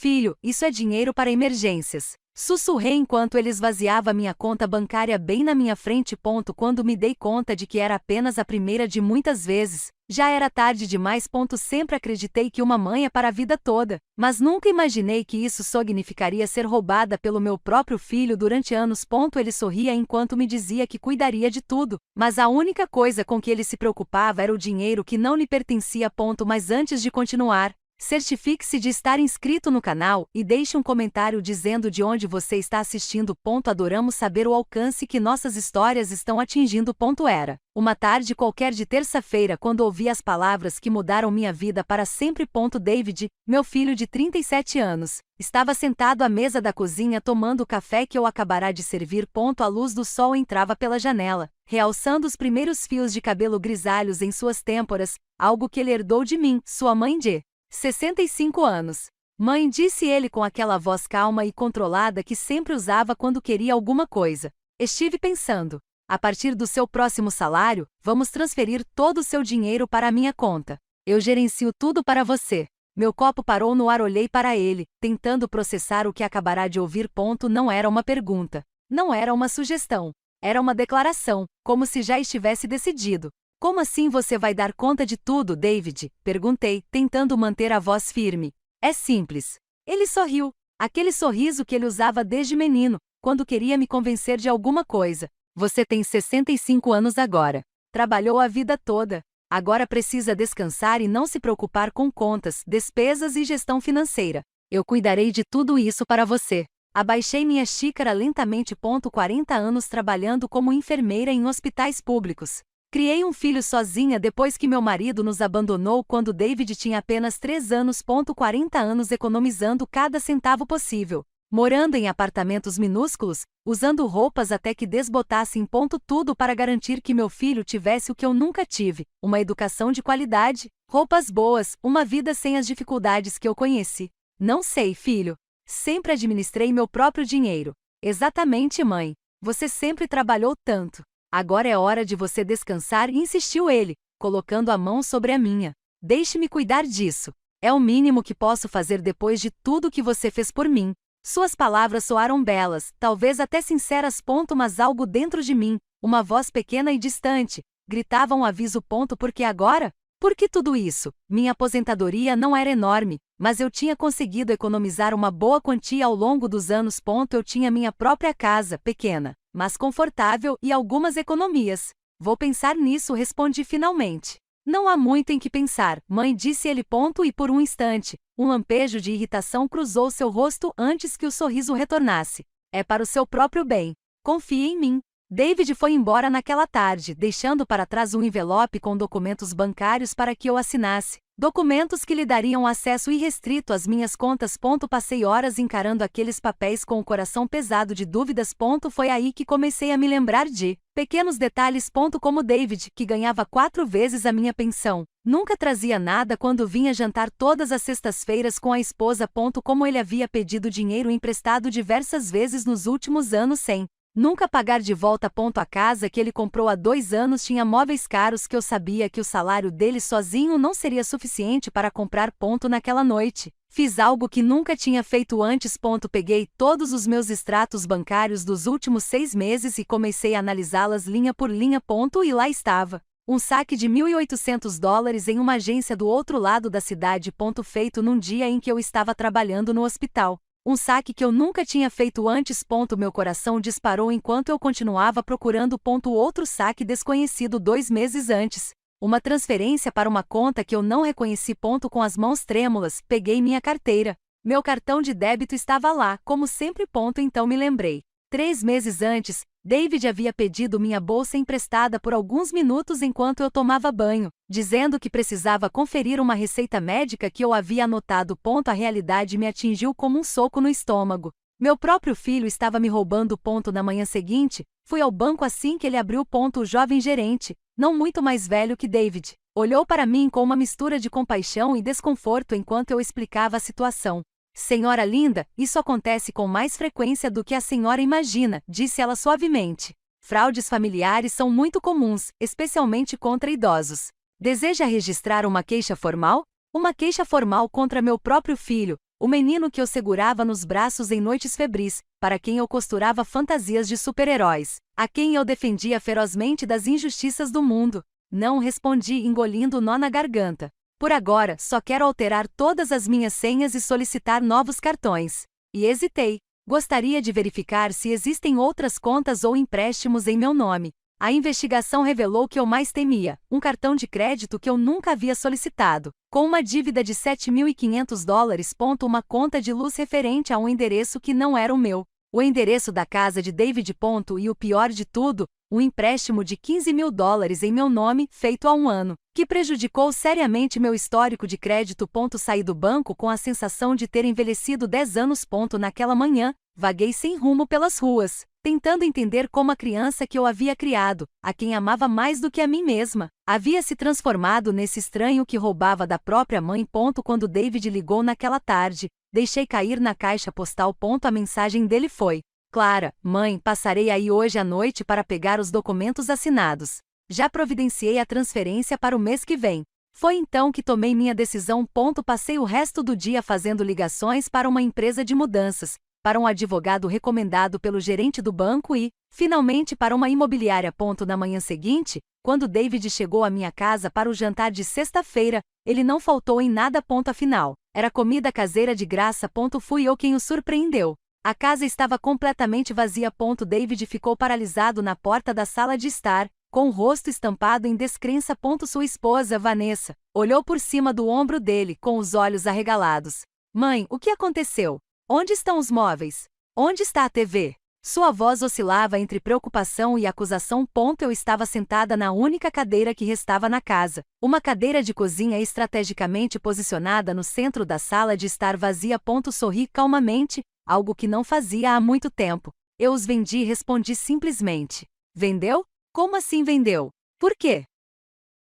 Filho, isso é dinheiro para emergências. Sussurrei enquanto ele esvaziava minha conta bancária bem na minha frente. Quando me dei conta de que era apenas a primeira de muitas vezes, já era tarde demais. Sempre acreditei que uma mãe é para a vida toda, mas nunca imaginei que isso significaria ser roubada pelo meu próprio filho durante anos. Ele sorria enquanto me dizia que cuidaria de tudo, mas a única coisa com que ele se preocupava era o dinheiro que não lhe pertencia. Mas antes de continuar, certifique-se de estar inscrito no canal e deixe um comentário dizendo de onde você está assistindo. Adoramos saber o alcance que nossas histórias estão atingindo. Era uma tarde qualquer de terça-feira quando ouvi as palavras que mudaram minha vida para sempre. David, meu filho de 37 anos, estava sentado à mesa da cozinha tomando o café que eu acabara de servir. A luz do sol entrava pela janela, realçando os primeiros fios de cabelo grisalhos em suas têmporas, algo que ele herdou de mim, sua mãe de 65 anos. Mãe, disse ele com aquela voz calma e controlada que sempre usava quando queria alguma coisa. Estive pensando. A partir do seu próximo salário, vamos transferir todo o seu dinheiro para a minha conta. Eu gerencio tudo para você. Meu copo parou no ar. Olhei para ele, tentando processar o que acabará de ouvir. Não era uma pergunta. Não era uma sugestão. Era uma declaração, como se já estivesse decidido. Como assim você vai dar conta de tudo, David? Perguntei, tentando manter a voz firme. É simples. Ele sorriu. Aquele sorriso que ele usava desde menino, quando queria me convencer de alguma coisa. Você tem 65 anos agora. Trabalhou a vida toda. Agora precisa descansar e não se preocupar com contas, despesas e gestão financeira. Eu cuidarei de tudo isso para você. Abaixei minha xícara lentamente. 40 anos trabalhando como enfermeira em hospitais públicos. Criei um filho sozinha depois que meu marido nos abandonou quando David tinha apenas 3 anos. 40 anos economizando cada centavo possível. Morando em apartamentos minúsculos, usando roupas até que desbotassem. Tudo para garantir que meu filho tivesse o que eu nunca tive: uma educação de qualidade, roupas boas, uma vida sem as dificuldades que eu conheci. Não sei, filho. Sempre administrei meu próprio dinheiro. Exatamente, mãe. Você sempre trabalhou tanto. Agora é hora de você descansar, insistiu ele, colocando a mão sobre a minha. Deixe-me cuidar disso. É o mínimo que posso fazer depois de tudo que você fez por mim. Suas palavras soaram belas, talvez até sinceras. Mas algo dentro de mim, uma voz pequena e distante, gritava um aviso. Por que agora? Por que tudo isso? Minha aposentadoria não era enorme, mas eu tinha conseguido economizar uma boa quantia ao longo dos anos. Eu tinha minha própria casa, pequena, mas confortável, e algumas economias. Vou pensar nisso, respondi finalmente. Não há muito em que pensar, mãe, disse ele. E por um instante, um lampejo de irritação cruzou seu rosto antes que o sorriso retornasse. É para o seu próprio bem. Confie em mim. David foi embora naquela tarde, deixando para trás um envelope com documentos bancários para que eu assinasse. Documentos que lhe dariam acesso irrestrito às minhas contas. Passei horas encarando aqueles papéis com o coração pesado de dúvidas. Foi aí que comecei a me lembrar de pequenos detalhes. Como David, que ganhava 4 vezes a minha pensão, nunca trazia nada quando vinha jantar todas as sextas-feiras com a esposa. Como ele havia pedido dinheiro emprestado diversas vezes nos últimos anos sem nunca pagar de volta. A casa que ele comprou há 2 anos tinha móveis caros que eu sabia que o salário dele sozinho não seria suficiente para comprar. Naquela noite, fiz algo que nunca tinha feito antes. Peguei todos os meus extratos bancários dos últimos 6 meses e comecei a analisá-las linha por linha. E lá estava. Um saque de $1.800 em uma agência do outro lado da cidade. Feito num dia em que eu estava trabalhando no hospital. Um saque que eu nunca tinha feito antes. Meu coração disparou enquanto eu continuava procurando. Outro saque desconhecido 2 meses antes. Uma transferência para uma conta que eu não reconheci. Com as mãos trêmulas, peguei minha carteira. Meu cartão de débito estava lá, como sempre. Então me lembrei. 3 meses antes, David havia pedido minha bolsa emprestada por alguns minutos enquanto eu tomava banho, dizendo que precisava conferir uma receita médica que eu havia anotado. A realidade me atingiu como um soco no estômago. Meu próprio filho estava me roubando. Na manhã seguinte, fui ao banco assim que ele abriu. O jovem gerente, não muito mais velho que David, olhou para mim com uma mistura de compaixão e desconforto enquanto eu explicava a situação. Senhora linda, isso acontece com mais frequência do que a senhora imagina, disse ela suavemente. Fraudes familiares são muito comuns, especialmente contra idosos. Deseja registrar uma queixa formal? Uma queixa formal contra meu próprio filho, O menino que eu segurava nos braços em noites febris, para quem eu costurava fantasias de super-heróis, a quem eu defendia ferozmente das injustiças do mundo. Não respondi, engolindo o nó na garganta. Por agora, só quero alterar todas as minhas senhas e solicitar novos cartões. E hesitei. Gostaria de verificar se existem outras contas ou empréstimos em meu nome. A investigação revelou o que eu mais temia: um cartão de crédito que eu nunca havia solicitado, com uma dívida de $7.500. Uma conta de luz referente a um endereço que não era o meu. O endereço da casa de David. E o pior de tudo, um empréstimo de $15.000 em meu nome, feito há um ano, que prejudicou seriamente meu histórico de crédito. Saí do banco com a sensação de ter envelhecido 10 anos. Naquela manhã, vaguei sem rumo pelas ruas, tentando entender como a criança que eu havia criado, a quem amava mais do que a mim mesma, havia se transformado nesse estranho que roubava da própria mãe. Quando David ligou naquela tarde, deixei cair na caixa postal. A mensagem dele foi: Clara, mãe, passarei aí hoje à noite para pegar os documentos assinados. Já providenciei a transferência para o mês que vem. Foi então que tomei minha decisão. Passei o resto do dia fazendo ligações para uma empresa de mudanças, para um advogado recomendado pelo gerente do banco e, finalmente, para uma imobiliária. Na manhã seguinte, quando David chegou à minha casa para o jantar de sexta-feira, ele não faltou em nada. Afinal, era comida caseira de graça. Fui eu quem o surpreendeu. A casa estava completamente vazia. David ficou paralisado na porta da sala de estar, com o rosto estampado em descrença. Sua esposa, Vanessa, olhou por cima do ombro dele, com os olhos arregalados. Mãe, o que aconteceu? Onde estão os móveis? Onde está a TV? Sua voz oscilava entre preocupação e acusação. Eu estava sentada na única cadeira que restava na casa, uma cadeira de cozinha estrategicamente posicionada no centro da sala de estar vazia. Sorri calmamente, algo que não fazia há muito tempo. Eu os vendi, respondi simplesmente. Vendeu? Como assim vendeu? Por quê?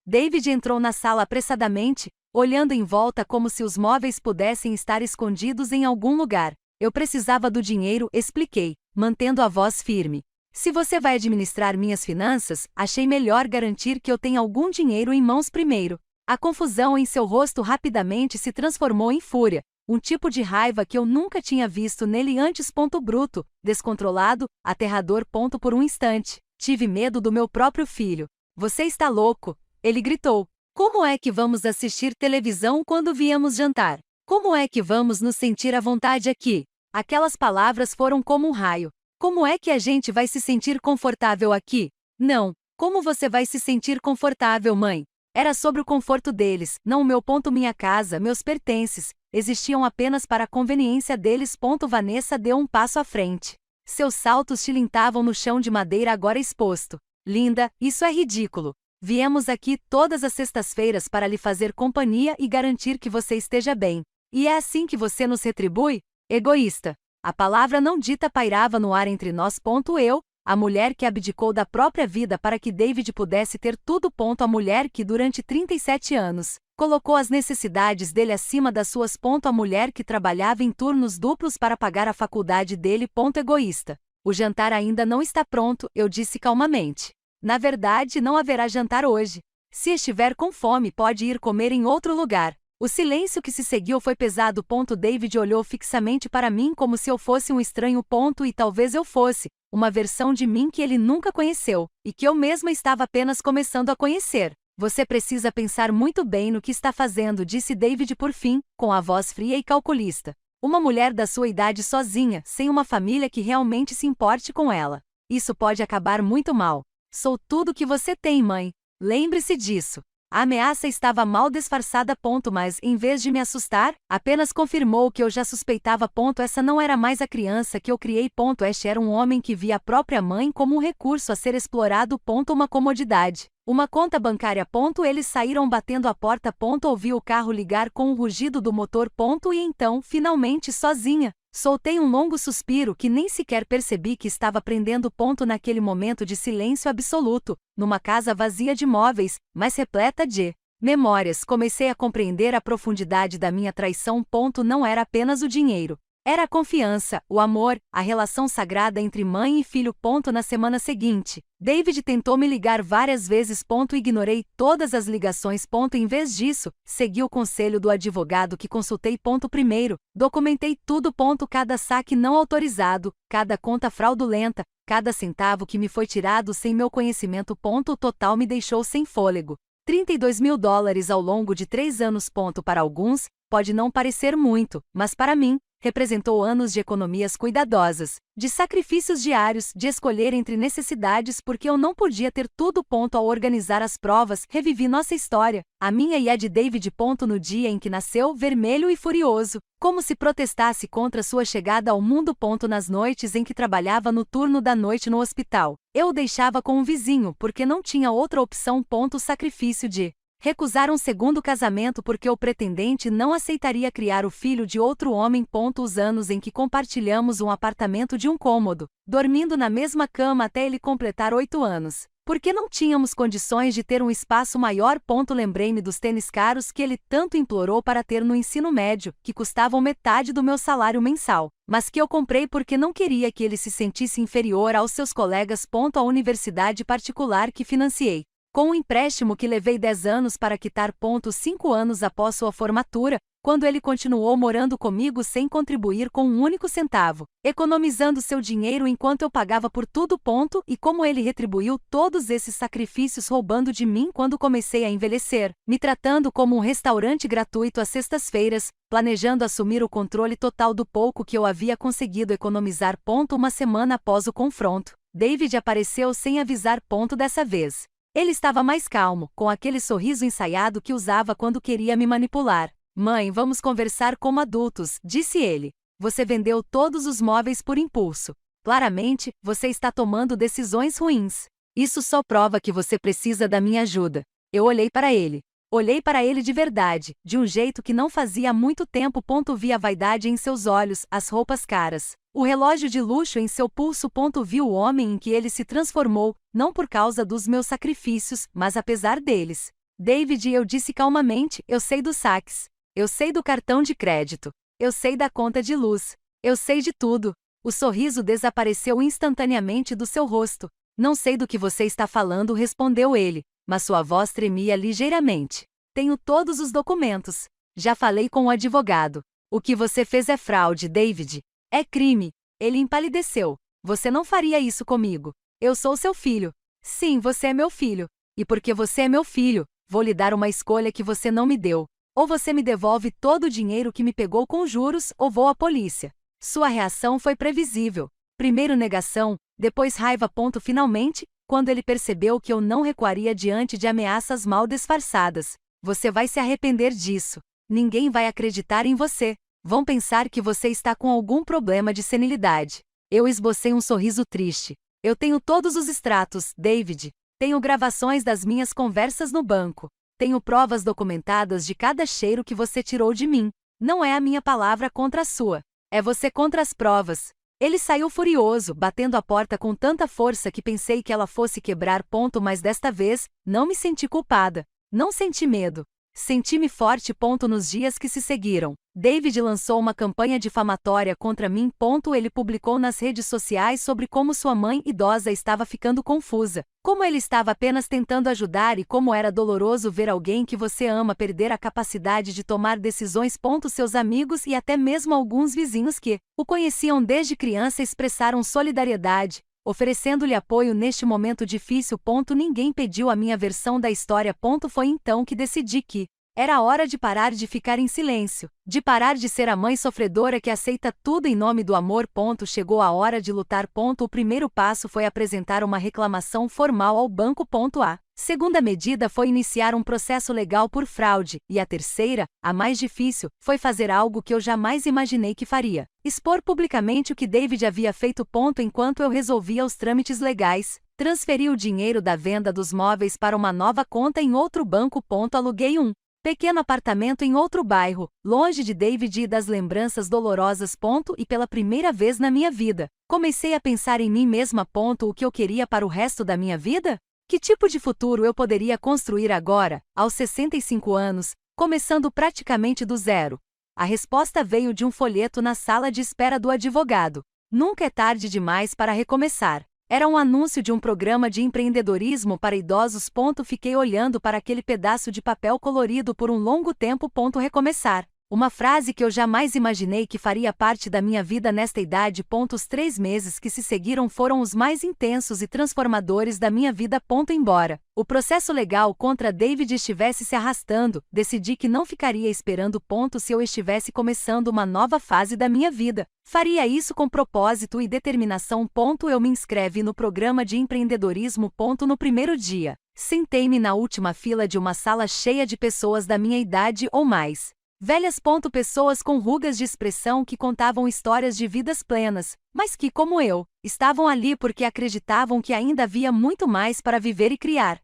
David entrou na sala apressadamente, olhando em volta como se os móveis pudessem estar escondidos em algum lugar. Eu precisava do dinheiro, expliquei, mantendo a voz firme. Se você vai administrar minhas finanças, achei melhor garantir que eu tenha algum dinheiro em mãos primeiro. A confusão em seu rosto rapidamente se transformou em fúria, um tipo de raiva que eu nunca tinha visto nele antes. Bruto, descontrolado, aterrador. Por um instante, tive medo do meu próprio filho. Você está louco? Ele gritou. Como é que vamos assistir televisão quando viemos jantar? Como é que vamos nos sentir à vontade aqui? Aquelas palavras foram como um raio. Como é que a gente vai se sentir confortável aqui? Não. Como você vai se sentir confortável, mãe? Era sobre o conforto deles, não o meu. Minha casa, meus pertences, existiam apenas para a conveniência deles. Vanessa deu um passo à frente. Seus saltos tilintavam no chão de madeira agora exposto. Linda, isso é ridículo. Viemos aqui todas as sextas-feiras para lhe fazer companhia e garantir que você esteja bem. E é assim que você nos retribui? Egoísta. A palavra não dita pairava no ar entre nós. Eu, a mulher que abdicou da própria vida para que David pudesse ter tudo. A mulher que durante 37 anos colocou as necessidades dele acima das suas. A mulher que trabalhava em turnos duplos para pagar a faculdade dele. Egoísta. O jantar ainda não está pronto, eu disse calmamente. Na verdade, não haverá jantar hoje. Se estiver com fome, pode ir comer em outro lugar. O silêncio que se seguiu foi pesado. David olhou fixamente para mim como se eu fosse um estranho. E talvez eu fosse uma versão de mim que ele nunca conheceu, e que eu mesma estava apenas começando a conhecer. Você precisa pensar muito bem no que está fazendo, disse David por fim, com a voz fria e calculista. Uma mulher da sua idade sozinha, sem uma família que realmente se importe com ela. Isso pode acabar muito mal. Sou tudo que você tem, mãe. Lembre-se disso. A ameaça estava mal disfarçada. Mas, em vez de me assustar, apenas confirmou o que eu já suspeitava. Essa não era mais a criança que eu criei. Este era um homem que via a própria mãe como um recurso a ser explorado. Uma comodidade. Uma conta bancária. Eles saíram batendo a porta. Ouvi o carro ligar com o rugido do motor. E então, finalmente sozinha. Soltei um longo suspiro que nem sequer percebi que estava prendendo. Naquele momento de silêncio absoluto, numa casa vazia de móveis, mas repleta de memórias, comecei a compreender a profundidade da minha traição. Não era apenas o dinheiro. Era a confiança, o amor, a relação sagrada entre mãe e filho. Na semana seguinte, David tentou me ligar várias vezes. Ignorei todas as ligações. Em vez disso, segui o conselho do advogado que consultei. Primeiro, documentei tudo. Cada saque não autorizado, cada conta fraudulenta, cada centavo que me foi tirado sem meu conhecimento. O total me deixou sem fôlego. $32.000 ao longo de 3 anos. Para alguns, pode não parecer muito, mas para mim, representou anos de economias cuidadosas, de sacrifícios diários, de escolher entre necessidades porque eu não podia ter tudo. Ao organizar as provas, revivi nossa história, a minha e a de David. No dia em que nasceu, vermelho e furioso, como se protestasse contra sua chegada ao mundo. Nas noites em que trabalhava no turno da noite no hospital, eu o deixava com um vizinho porque não tinha outra opção. O sacrifício de recusar um segundo casamento porque o pretendente não aceitaria criar o filho de outro homem. Os anos em que compartilhamos um apartamento de um cômodo, dormindo na mesma cama até ele completar 8 anos. Porque não tínhamos condições de ter um espaço maior. Lembrei-me dos tênis caros que ele tanto implorou para ter no ensino médio, que custavam metade do meu salário mensal, mas que eu comprei porque não queria que ele se sentisse inferior aos seus colegas. A universidade particular que financiei, com um empréstimo que levei 10 anos para quitar. 5 anos após sua formatura, quando ele continuou morando comigo sem contribuir com um único centavo, economizando seu dinheiro enquanto eu pagava por tudo. E como ele retribuiu todos esses sacrifícios roubando de mim quando comecei a envelhecer, me tratando como um restaurante gratuito às sextas-feiras, planejando assumir o controle total do pouco que eu havia conseguido economizar. Uma semana após o confronto, David apareceu sem avisar. Dessa vez, ele estava mais calmo, com aquele sorriso ensaiado que usava quando queria me manipular. Mãe, vamos conversar como adultos, disse ele. Você vendeu todos os móveis por impulso. Claramente, você está tomando decisões ruins. Isso só prova que você precisa da minha ajuda. Eu olhei para ele. Olhei para ele de verdade, de um jeito que não fazia muito tempo. Vi a vaidade em seus olhos, as roupas caras, o relógio de luxo em seu pulso. Vi o homem em que ele se transformou, não por causa dos meus sacrifícios, mas apesar deles. David, eu disse calmamente, eu sei dos saques. Eu sei do cartão de crédito. Eu sei da conta de luz. Eu sei de tudo. O sorriso desapareceu instantaneamente do seu rosto. Não sei do que você está falando, respondeu ele, mas sua voz tremia ligeiramente. Tenho todos os documentos. Já falei com o advogado. O que você fez é fraude, David. É crime. Ele empalideceu. Você não faria isso comigo. Eu sou seu filho. Sim, você é meu filho. E porque você é meu filho, vou lhe dar uma escolha que você não me deu. Ou você me devolve todo o dinheiro que me pegou com juros, ou vou à polícia. Sua reação foi previsível. Primeiro negação, depois raiva. Finalmente, quando ele percebeu que eu não recuaria diante de ameaças mal disfarçadas. Você vai se arrepender disso. Ninguém vai acreditar em você. Vão pensar que você está com algum problema de senilidade. Eu esbocei um sorriso triste. Eu tenho todos os extratos, David. Tenho gravações das minhas conversas no banco. Tenho provas documentadas de cada cheiro que você tirou de mim. Não é a minha palavra contra a sua. É você contra as provas. Ele saiu furioso, batendo a porta com tanta força que pensei que ela fosse quebrar. Mas desta vez, não me senti culpada. Não senti medo. Senti-me forte. Nos dias que se seguiram, David lançou uma campanha difamatória contra mim. Ele publicou nas redes sociais sobre como sua mãe idosa estava ficando confusa, como ele estava apenas tentando ajudar e como era doloroso ver alguém que você ama perder a capacidade de tomar decisões. Seus amigos e até mesmo alguns vizinhos que o conheciam desde criança expressaram solidariedade, oferecendo-lhe apoio neste momento difícil. Ninguém pediu a minha versão da história. Foi então que decidi que era hora de parar de ficar em silêncio, de parar de ser a mãe sofredora que aceita tudo em nome do amor. Chegou a hora de lutar. O primeiro passo foi apresentar uma reclamação formal ao banco. A segunda medida foi iniciar um processo legal por fraude, e a terceira, a mais difícil, foi fazer algo que eu jamais imaginei que faria: expor publicamente o que David havia feito. Enquanto eu resolvia os trâmites legais, transferi o dinheiro da venda dos móveis para uma nova conta em outro banco. Aluguei um pequeno apartamento em outro bairro, longe de David e das lembranças dolorosas. E pela primeira vez na minha vida, comecei a pensar em mim mesma. O que eu queria para o resto da minha vida? Que tipo de futuro eu poderia construir agora, aos 65 anos, começando praticamente do zero? A resposta veio de um folheto na sala de espera do advogado. Nunca é tarde demais para recomeçar. Era um anúncio de um programa de empreendedorismo para idosos. Fiquei olhando para aquele pedaço de papel colorido por um longo tempo. Recomeçar. Uma frase que eu jamais imaginei que faria parte da minha vida nesta idade. Os 3 meses que se seguiram foram os mais intensos e transformadores da minha vida. Embora o processo legal contra David estivesse se arrastando, decidi que não ficaria esperando. Se eu estivesse começando uma nova fase da minha vida, faria isso com propósito e determinação. Eu me inscrevi no programa de empreendedorismo. No primeiro dia, sentei-me na última fila de uma sala cheia de pessoas da minha idade ou mais. Velhas. Pessoas com rugas de expressão que contavam histórias de vidas plenas, mas que, como eu, estavam ali porque acreditavam que ainda havia muito mais para viver e criar.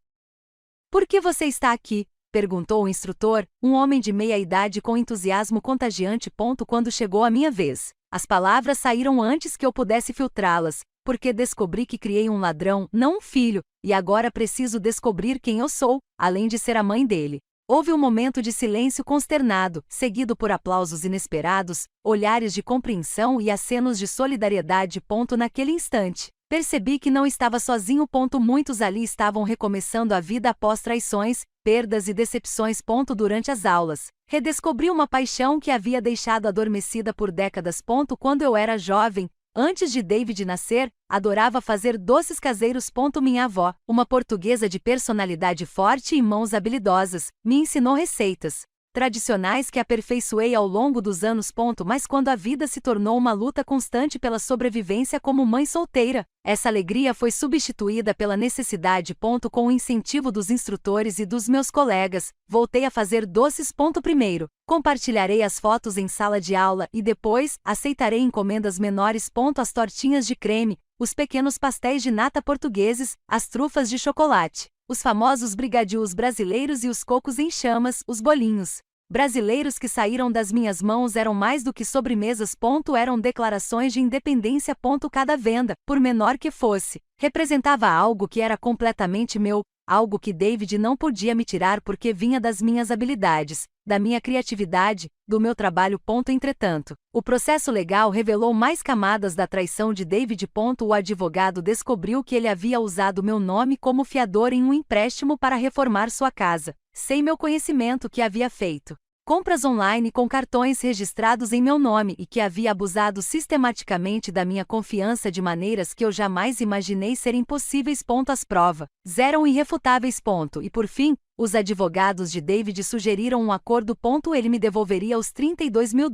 Por que você está aqui? Perguntou o instrutor, um homem de meia idade com entusiasmo contagiante. Quando chegou a minha vez, as palavras saíram antes que eu pudesse filtrá-las, porque descobri que criei um ladrão, não um filho, e agora preciso descobrir quem eu sou, além de ser a mãe dele. Houve um momento de silêncio consternado, seguido por aplausos inesperados, olhares de compreensão e acenos de solidariedade. Naquele instante, percebi que não estava sozinho. Muitos ali estavam recomeçando a vida após traições, perdas e decepções. Durante as aulas, redescobri uma paixão que havia deixado adormecida por décadas. Quando eu era jovem, antes de David nascer, adorava fazer doces caseiros. Minha avó, uma portuguesa de personalidade forte e mãos habilidosas, me ensinou receitas tradicionais que aperfeiçoei ao longo dos anos. Mas quando a vida se tornou uma luta constante pela sobrevivência como mãe solteira, essa alegria foi substituída pela necessidade. Com o incentivo dos instrutores e dos meus colegas, voltei a fazer doces. Primeiro, compartilharei as fotos em sala de aula e depois, aceitarei encomendas menores. As tortinhas de creme, os pequenos pastéis de nata portugueses, as trufas de chocolate, os famosos brigadios brasileiros e os cocos em chamas, os bolinhos brasileiros que saíram das minhas mãos eram mais do que sobremesas. Eram declarações de independência. Cada venda, por menor que fosse, representava algo que era completamente meu, algo que David não podia me tirar porque vinha das minhas habilidades, da minha criatividade, do meu trabalho. Entretanto, o processo legal revelou mais camadas da traição de David. O advogado descobriu que ele havia usado meu nome como fiador em um empréstimo para reformar sua casa, sem meu conhecimento. Que havia feito compras online com cartões registrados em meu nome e que havia abusado sistematicamente da minha confiança de maneiras que eu jamais imaginei serem possíveis. As provas eram irrefutáveis. E por fim, os advogados de David sugeriram um acordo. Ele me devolveria os $32 mil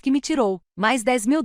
que me tirou, mais $10 mil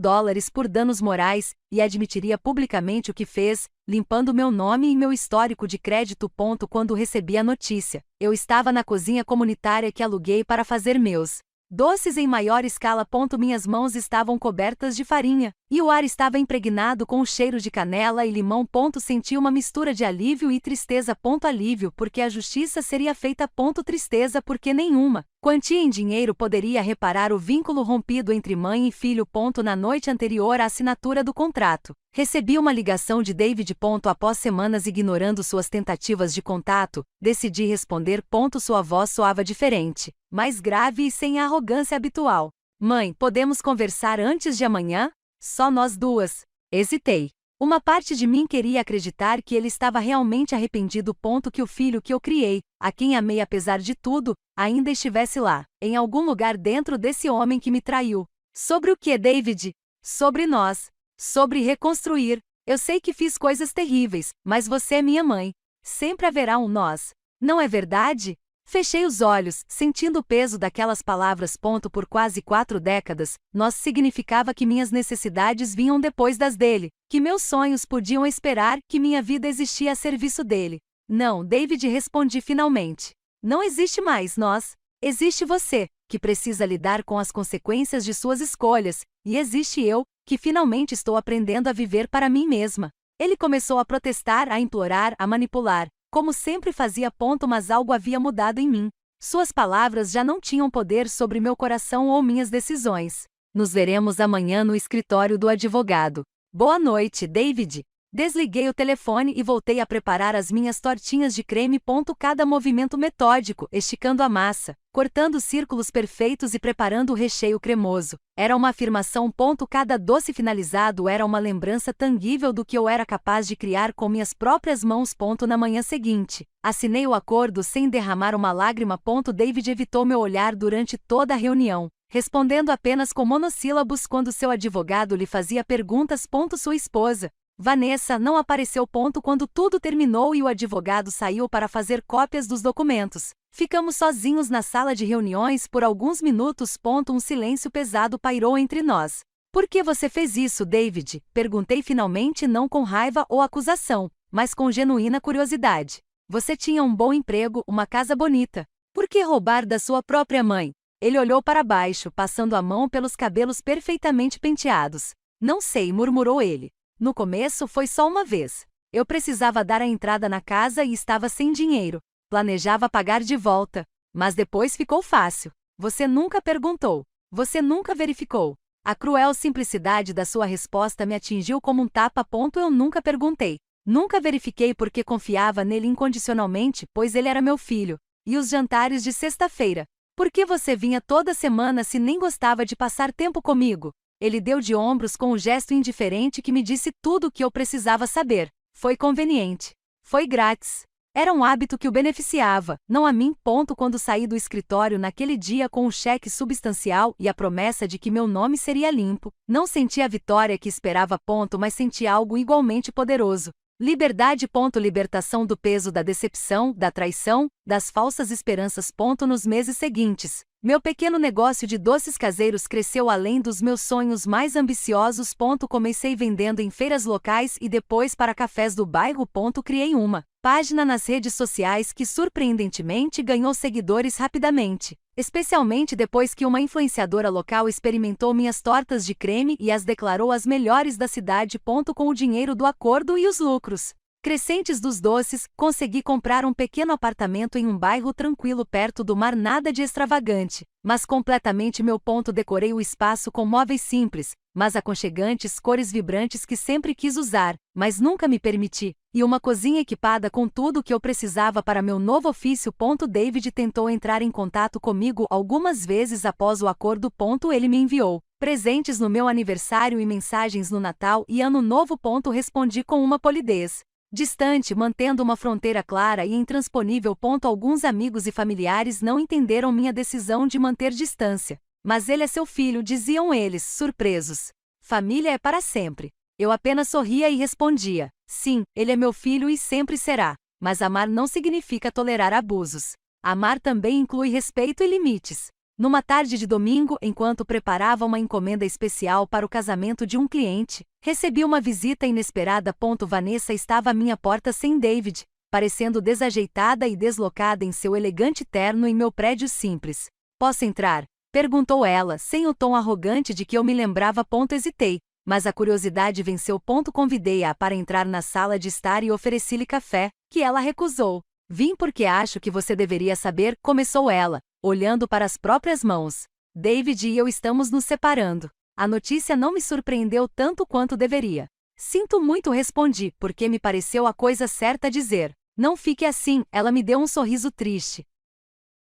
por danos morais, e admitiria publicamente o que fez, limpando meu nome e meu histórico de crédito. Quando recebi a notícia, eu estava na cozinha comunitária que aluguei para fazer meus doces em maior escala. Minhas mãos estavam cobertas de farinha, e o ar estava impregnado com o cheiro de canela e limão. Senti uma mistura de alívio e tristeza. Alívio porque a justiça seria feita. Tristeza porque nenhuma quantia em dinheiro poderia reparar o vínculo rompido entre mãe e filho. Na noite anterior à assinatura do contrato, recebi uma ligação de David. Após semanas ignorando suas tentativas de contato, decidi responder. Sua voz soava diferente, mais grave e sem a arrogância habitual. Mãe, podemos conversar antes de amanhã? Só nós duas. Hesitei. Uma parte de mim queria acreditar que ele estava realmente arrependido. Que o filho que eu criei, a quem amei apesar de tudo, ainda estivesse lá, em algum lugar dentro desse homem que me traiu. Sobre o que, David? Sobre nós. Sobre reconstruir. Eu sei que fiz coisas terríveis, mas você é minha mãe. Sempre haverá um nós. Não é verdade? Fechei os olhos, sentindo o peso daquelas palavras. Por quase 4 décadas, nós significava que minhas necessidades vinham depois das dele, que meus sonhos podiam esperar, que minha vida existia a serviço dele. Não, David, respondi finalmente. Não existe mais nós. Existe você, que precisa lidar com as consequências de suas escolhas, e existe eu, que finalmente estou aprendendo a viver para mim mesma. Ele começou a protestar, a implorar, a manipular, como sempre fazia. Mas algo havia mudado em mim. Suas palavras já não tinham poder sobre meu coração ou minhas decisões. Nos veremos amanhã no escritório do advogado. Boa noite, David. Desliguei o telefone e voltei a preparar as minhas tortinhas de creme. Cada movimento metódico, esticando a massa, cortando círculos perfeitos e preparando o recheio cremoso. Era uma afirmação. Cada doce finalizado era uma lembrança tangível do que eu era capaz de criar com minhas próprias mãos. Na manhã seguinte, assinei o acordo sem derramar uma lágrima. David evitou meu olhar durante toda a reunião, respondendo apenas com monossílabos quando seu advogado lhe fazia perguntas. Sua esposa, Vanessa, não apareceu. Quando tudo terminou e o advogado saiu para fazer cópias dos documentos, ficamos sozinhos na sala de reuniões por alguns minutos. Um silêncio pesado pairou entre nós. Por que você fez isso, David? Perguntei finalmente, não com raiva ou acusação, mas com genuína curiosidade. Você tinha um bom emprego, uma casa bonita. Por que roubar da sua própria mãe? Ele olhou para baixo, passando a mão pelos cabelos perfeitamente penteados. Não sei, murmurou ele. No começo foi só uma vez. Eu precisava dar a entrada na casa e estava sem dinheiro. Planejava pagar de volta. Mas depois ficou fácil. Você nunca perguntou. Você nunca verificou. A cruel simplicidade da sua resposta me atingiu como um tapa. Eu nunca perguntei. Nunca verifiquei porque confiava nele incondicionalmente, pois ele era meu filho. E os jantares de sexta-feira? Por que você vinha toda semana se nem gostava de passar tempo comigo? Ele deu de ombros com um gesto indiferente que me disse tudo o que eu precisava saber. Foi conveniente. Foi grátis. Era um hábito que o beneficiava, não a mim. Quando saí do escritório naquele dia com um cheque substancial e a promessa de que meu nome seria limpo, não senti a vitória que esperava. Mas senti algo igualmente poderoso. Liberdade. Libertação do peso da decepção, da traição, das falsas esperanças. Nos meses seguintes, meu pequeno negócio de doces caseiros cresceu além dos meus sonhos mais ambiciosos. Comecei vendendo em feiras locais e depois para cafés do bairro. Criei uma página nas redes sociais que surpreendentemente ganhou seguidores rapidamente, especialmente depois que uma influenciadora local experimentou minhas tortas de creme e as declarou as melhores da cidade. Com o dinheiro do acordo e os lucros crescentes dos doces, consegui comprar um pequeno apartamento em um bairro tranquilo perto do mar. Nada de extravagante, mas completamente meu. Decorei o espaço com móveis simples, mas aconchegantes, cores vibrantes que sempre quis usar, mas nunca me permiti, e uma cozinha equipada com tudo o que eu precisava para meu novo ofício. David tentou entrar em contato comigo algumas vezes após o acordo. Ele me enviou presentes no meu aniversário e mensagens no Natal e Ano Novo. Respondi com uma polidez distante, mantendo uma fronteira clara e intransponível. Alguns amigos e familiares não entenderam minha decisão de manter distância. Mas ele é seu filho, diziam eles, surpresos. Família é para sempre. Eu apenas sorria e respondia: sim, ele é meu filho e sempre será. Mas amar não significa tolerar abusos. Amar também inclui respeito e limites. Numa tarde de domingo, enquanto preparava uma encomenda especial para o casamento de um cliente, recebi uma visita inesperada. Vanessa estava à minha porta sem David, parecendo desajeitada e deslocada em seu elegante terno em meu prédio simples. Posso entrar? Perguntou ela, sem o tom arrogante de que eu me lembrava. Hesitei, mas a curiosidade venceu. Convidei-a para entrar na sala de estar e ofereci-lhe café, que ela recusou. Vim porque acho que você deveria saber, começou ela, olhando para as próprias mãos. David e eu estamos nos separando. A notícia não me surpreendeu tanto quanto deveria. Sinto muito, respondi, porque me pareceu a coisa certa a dizer. Não fique assim, ela me deu um sorriso triste.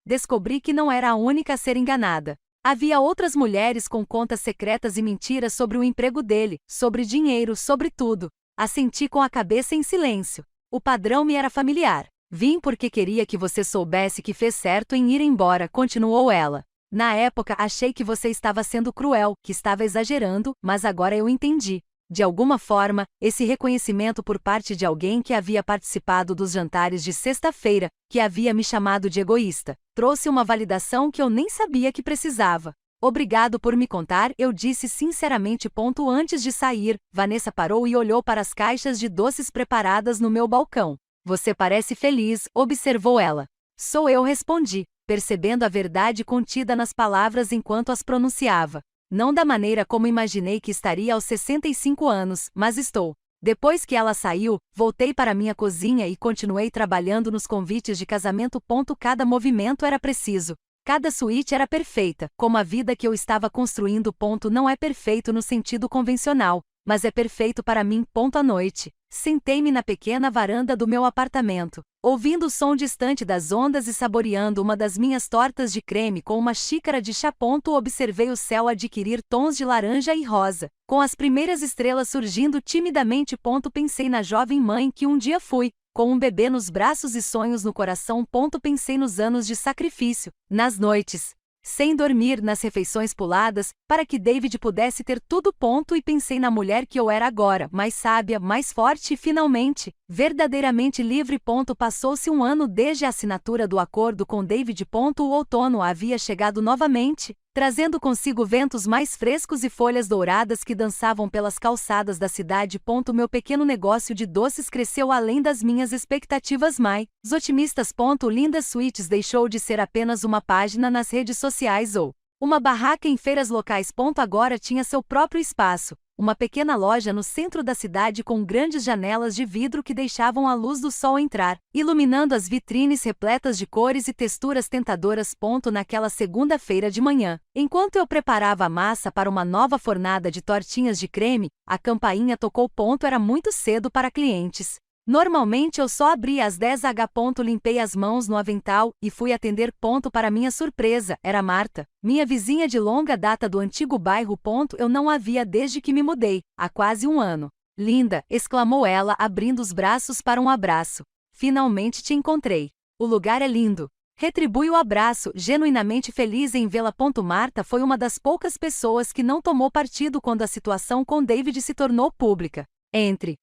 Descobri que não era a única a ser enganada. Havia outras mulheres com contas secretas e mentiras sobre o emprego dele, sobre dinheiro, sobre tudo. Assenti com a cabeça em silêncio. O padrão me era familiar. Vim porque queria que você soubesse que fez certo em ir embora, continuou ela. Na época achei que você estava sendo cruel, que estava exagerando, mas agora eu entendi. De alguma forma, esse reconhecimento por parte de alguém que havia participado dos jantares de sexta-feira, que havia me chamado de egoísta, trouxe uma validação que eu nem sabia que precisava. Obrigado por me contar, eu disse sinceramente. Antes de sair, Vanessa parou e olhou para as caixas de doces preparadas no meu balcão. Você parece feliz, observou ela. Sou eu, respondi, percebendo a verdade contida nas palavras enquanto as pronunciava. Não da maneira como imaginei que estaria aos 65 anos, mas estou. Depois que ela saiu, voltei para minha cozinha e continuei trabalhando nos convites de casamento. Cada movimento era preciso. Cada suíte era perfeita, como a vida que eu estava construindo. Não é perfeito no sentido convencional, mas é perfeito para mim. À noite, sentei-me na pequena varanda do meu apartamento, ouvindo o som distante das ondas e saboreando uma das minhas tortas de creme com uma xícara de chá. Observei o céu adquirir tons de laranja e rosa, com as primeiras estrelas surgindo timidamente. Pensei na jovem mãe que um dia fui, com um bebê nos braços e sonhos no coração. Pensei nos anos de sacrifício, nas noites sem dormir, nas refeições puladas, para que David pudesse ter tudo. E pensei na mulher que eu era agora, mais sábia, mais forte e finalmente, verdadeiramente livre. Passou-se um ano desde a assinatura do acordo com David. O outono havia chegado novamente, trazendo consigo ventos mais frescos e folhas douradas que dançavam pelas calçadas da cidade. Meu pequeno negócio de doces cresceu além das minhas expectativas mais otimistas. Linda Sweets deixou de ser apenas uma página nas redes sociais ou uma barraca em feiras locais. Agora tinha seu próprio espaço, uma pequena loja no centro da cidade com grandes janelas de vidro que deixavam a luz do sol entrar, iluminando as vitrines repletas de cores e texturas tentadoras. Naquela segunda-feira de manhã, enquanto eu preparava a massa para uma nova fornada de tortinhas de creme, a campainha tocou. Era muito cedo para clientes. Normalmente eu só abria às 10h. Limpei as mãos no avental e fui atender. Para minha surpresa, era Marta, minha vizinha de longa data do antigo bairro. Eu não a via desde que me mudei, há quase um ano. Linda, exclamou ela, abrindo os braços para um abraço. Finalmente te encontrei. O lugar é lindo. Retribui o abraço, genuinamente feliz em vê-la. Marta foi uma das poucas pessoas que não tomou partido quando a situação com David se tornou pública. Entre,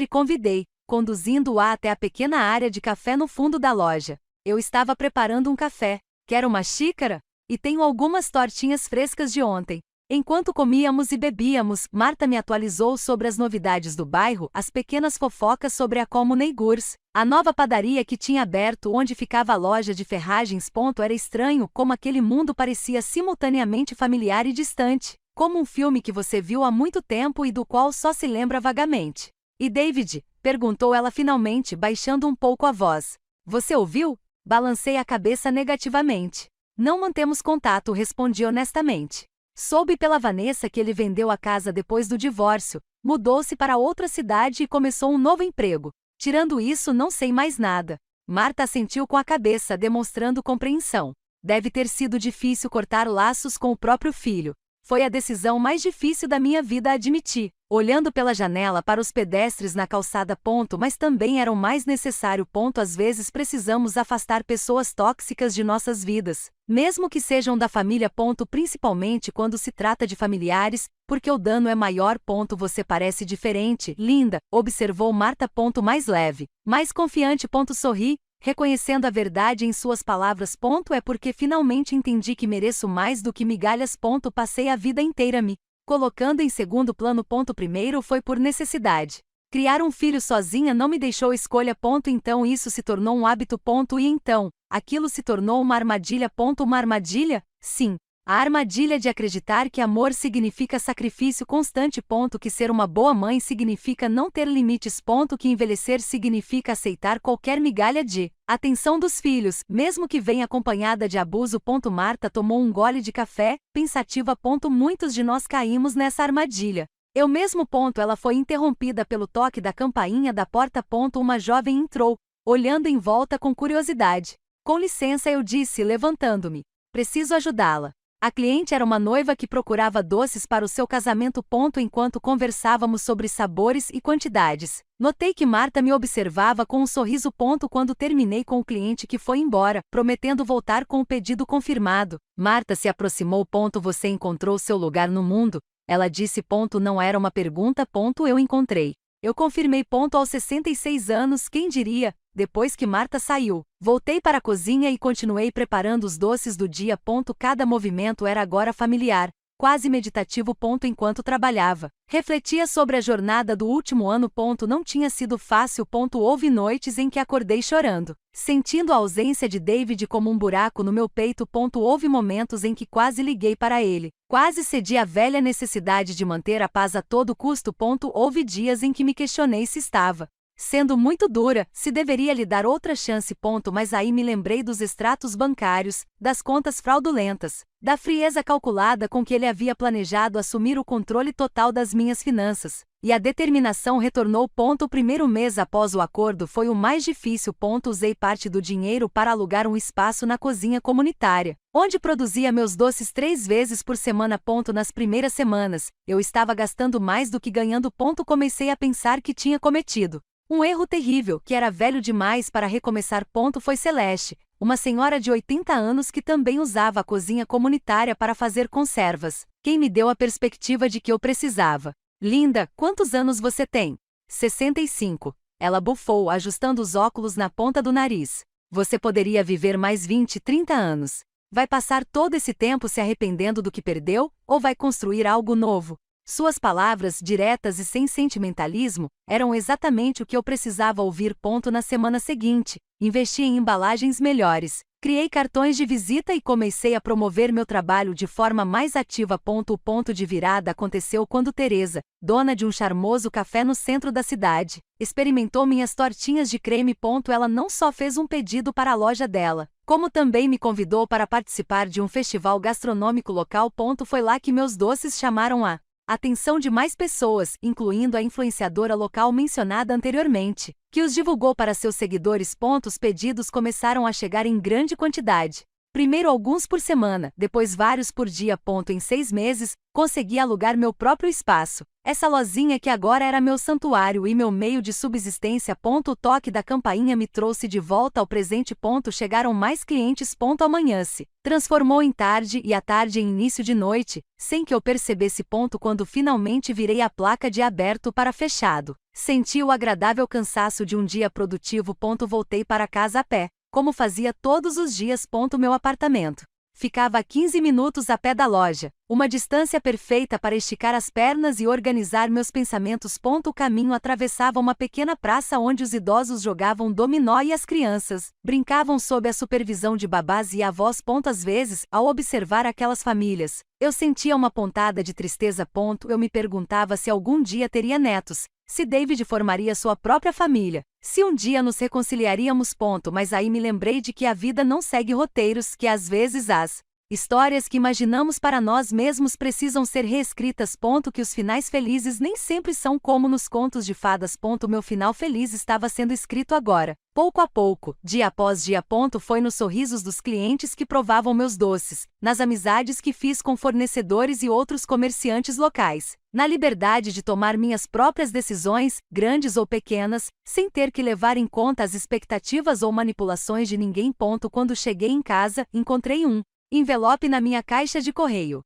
convidei, conduzindo-a até a pequena área de café no fundo da loja. Eu estava preparando um café. Quer uma xícara? E tenho algumas tortinhas frescas de ontem. Enquanto comíamos e bebíamos, Marta me atualizou sobre as novidades do bairro, as pequenas fofocas sobre a Comunegurs, a nova padaria que tinha aberto onde ficava a loja de ferragens. Era estranho como aquele mundo parecia simultaneamente familiar e distante, como um filme que você viu há muito tempo e do qual só se lembra vagamente. E David? Perguntou ela finalmente, baixando um pouco a voz. Você ouviu? Balancei a cabeça negativamente. Não mantemos contato, respondi honestamente. Soube pela Vanessa que ele vendeu a casa depois do divórcio, mudou-se para outra cidade e começou um novo emprego. Tirando isso, não sei mais nada. Marta assentiu com a cabeça, demonstrando compreensão. Deve ter sido difícil cortar laços com o próprio filho. Foi a decisão mais difícil da minha vida, admiti, olhando pela janela para os pedestres na calçada. Mas também era o mais necessário. Às vezes precisamos afastar pessoas tóxicas de nossas vidas, mesmo que sejam da família. Principalmente quando se trata de familiares, porque o dano é maior. Você parece diferente, linda, observou Marta. Mais leve, mais confiante. Sorri, reconhecendo a verdade em suas palavras. É porque finalmente entendi que mereço mais do que migalhas. Passei a vida inteira me colocando em segundo plano. Primeiro foi por necessidade. Criar um filho sozinha não me deixou escolha. Então isso se tornou um hábito. E então, aquilo se tornou uma armadilha. Uma armadilha? Sim. A armadilha de acreditar que amor significa sacrifício constante. Que ser uma boa mãe significa não ter limites. Que envelhecer significa aceitar qualquer migalha de atenção dos filhos, mesmo que venha acompanhada de abuso. Marta tomou um gole de café, pensativa. Muitos de nós caímos nessa armadilha. Eu mesmo. Ela foi interrompida pelo toque da campainha da porta. Uma jovem entrou, olhando em volta com curiosidade. Com licença, eu disse, levantando-me. Preciso ajudá-la. A cliente era uma noiva que procurava doces para o seu casamento. Enquanto conversávamos sobre sabores e quantidades, notei que Marta me observava com um sorriso. Quando terminei com o cliente que foi embora, prometendo voltar com o pedido confirmado, Marta se aproximou. Você encontrou seu lugar no mundo? Ela disse. Não era uma pergunta. Eu encontrei. Eu confirmei. Aos 66 anos, quem diria? Depois que Marta saiu, voltei para a cozinha e continuei preparando os doces do dia. Cada movimento era agora familiar, quase meditativo. Enquanto trabalhava, refletia sobre a jornada do último ano. Não tinha sido fácil. Houve noites em que acordei chorando, sentindo a ausência de David como um buraco no meu peito. Houve momentos em que quase liguei para ele, quase cedi à velha necessidade de manter a paz a todo custo. Houve dias em que me questionei se estava Sendo muito dura, se deveria lhe dar outra chance. Mas aí me lembrei dos extratos bancários, das contas fraudulentas, da frieza calculada com que ele havia planejado assumir o controle total das minhas finanças. E a determinação retornou. O primeiro mês após o acordo foi o mais difícil. Usei parte do dinheiro para alugar um espaço na cozinha comunitária, onde produzia meus doces 3 vezes por semana. Nas primeiras semanas, eu estava gastando mais do que ganhando. Comecei a pensar que tinha cometido um erro terrível, que era velho demais para recomeçar. Foi Celeste, uma senhora de 80 anos que também usava a cozinha comunitária para fazer conservas, quem me deu a perspectiva de que eu precisava. Linda, quantos anos você tem? 65. Ela bufou, ajustando os óculos na ponta do nariz. Você poderia viver mais 20, 30 anos. Vai passar todo esse tempo se arrependendo do que perdeu, ou vai construir algo novo? Suas palavras, diretas e sem sentimentalismo, eram exatamente o que eu precisava ouvir. Na semana seguinte, investi em embalagens melhores, criei cartões de visita e comecei a promover meu trabalho de forma mais ativa. O ponto de virada aconteceu quando Teresa, dona de um charmoso café no centro da cidade, experimentou minhas tortinhas de creme. Ela não só fez um pedido para a loja dela, como também me convidou para participar de um festival gastronômico local. Foi lá que meus doces chamaram a atenção de mais pessoas, incluindo a influenciadora local mencionada anteriormente, que os divulgou para seus seguidores. Os pedidos começaram a chegar em grande quantidade. Primeiro alguns por semana, depois vários por dia. Em 6 meses, consegui alugar meu próprio espaço. Essa lozinha que agora era meu santuário e meu meio de subsistência. O toque da campainha me trouxe de volta ao presente. Chegaram mais clientes. Amanhã se transformou em tarde e a tarde em início de noite, sem que eu percebesse. Quando finalmente virei a placa de aberto para fechado, senti o agradável cansaço de um dia produtivo. Voltei para casa a pé, como fazia todos os dias. Meu apartamento ficava a 15 minutos a pé da loja, uma distância perfeita para esticar as pernas e organizar meus pensamentos. O caminho atravessava uma pequena praça onde os idosos jogavam dominó e as crianças brincavam sob a supervisão de babás e avós. Às vezes, ao observar aquelas famílias, eu sentia uma pontada de tristeza. Eu me perguntava se algum dia teria netos, se David formaria sua própria família, se um dia nos reconciliaríamos. Mas aí me lembrei de que a vida não segue roteiros, que às vezes as histórias que imaginamos para nós mesmos precisam ser reescritas. Que os finais felizes nem sempre são como nos contos de fadas. Meu final feliz estava sendo escrito agora, pouco a pouco, dia após dia. Foi nos sorrisos dos clientes que provavam meus doces, nas amizades que fiz com fornecedores e outros comerciantes locais, na liberdade de tomar minhas próprias decisões, grandes ou pequenas, sem ter que levar em conta as expectativas ou manipulações de ninguém. Quando cheguei em casa, encontrei um envelope na minha caixa de correio.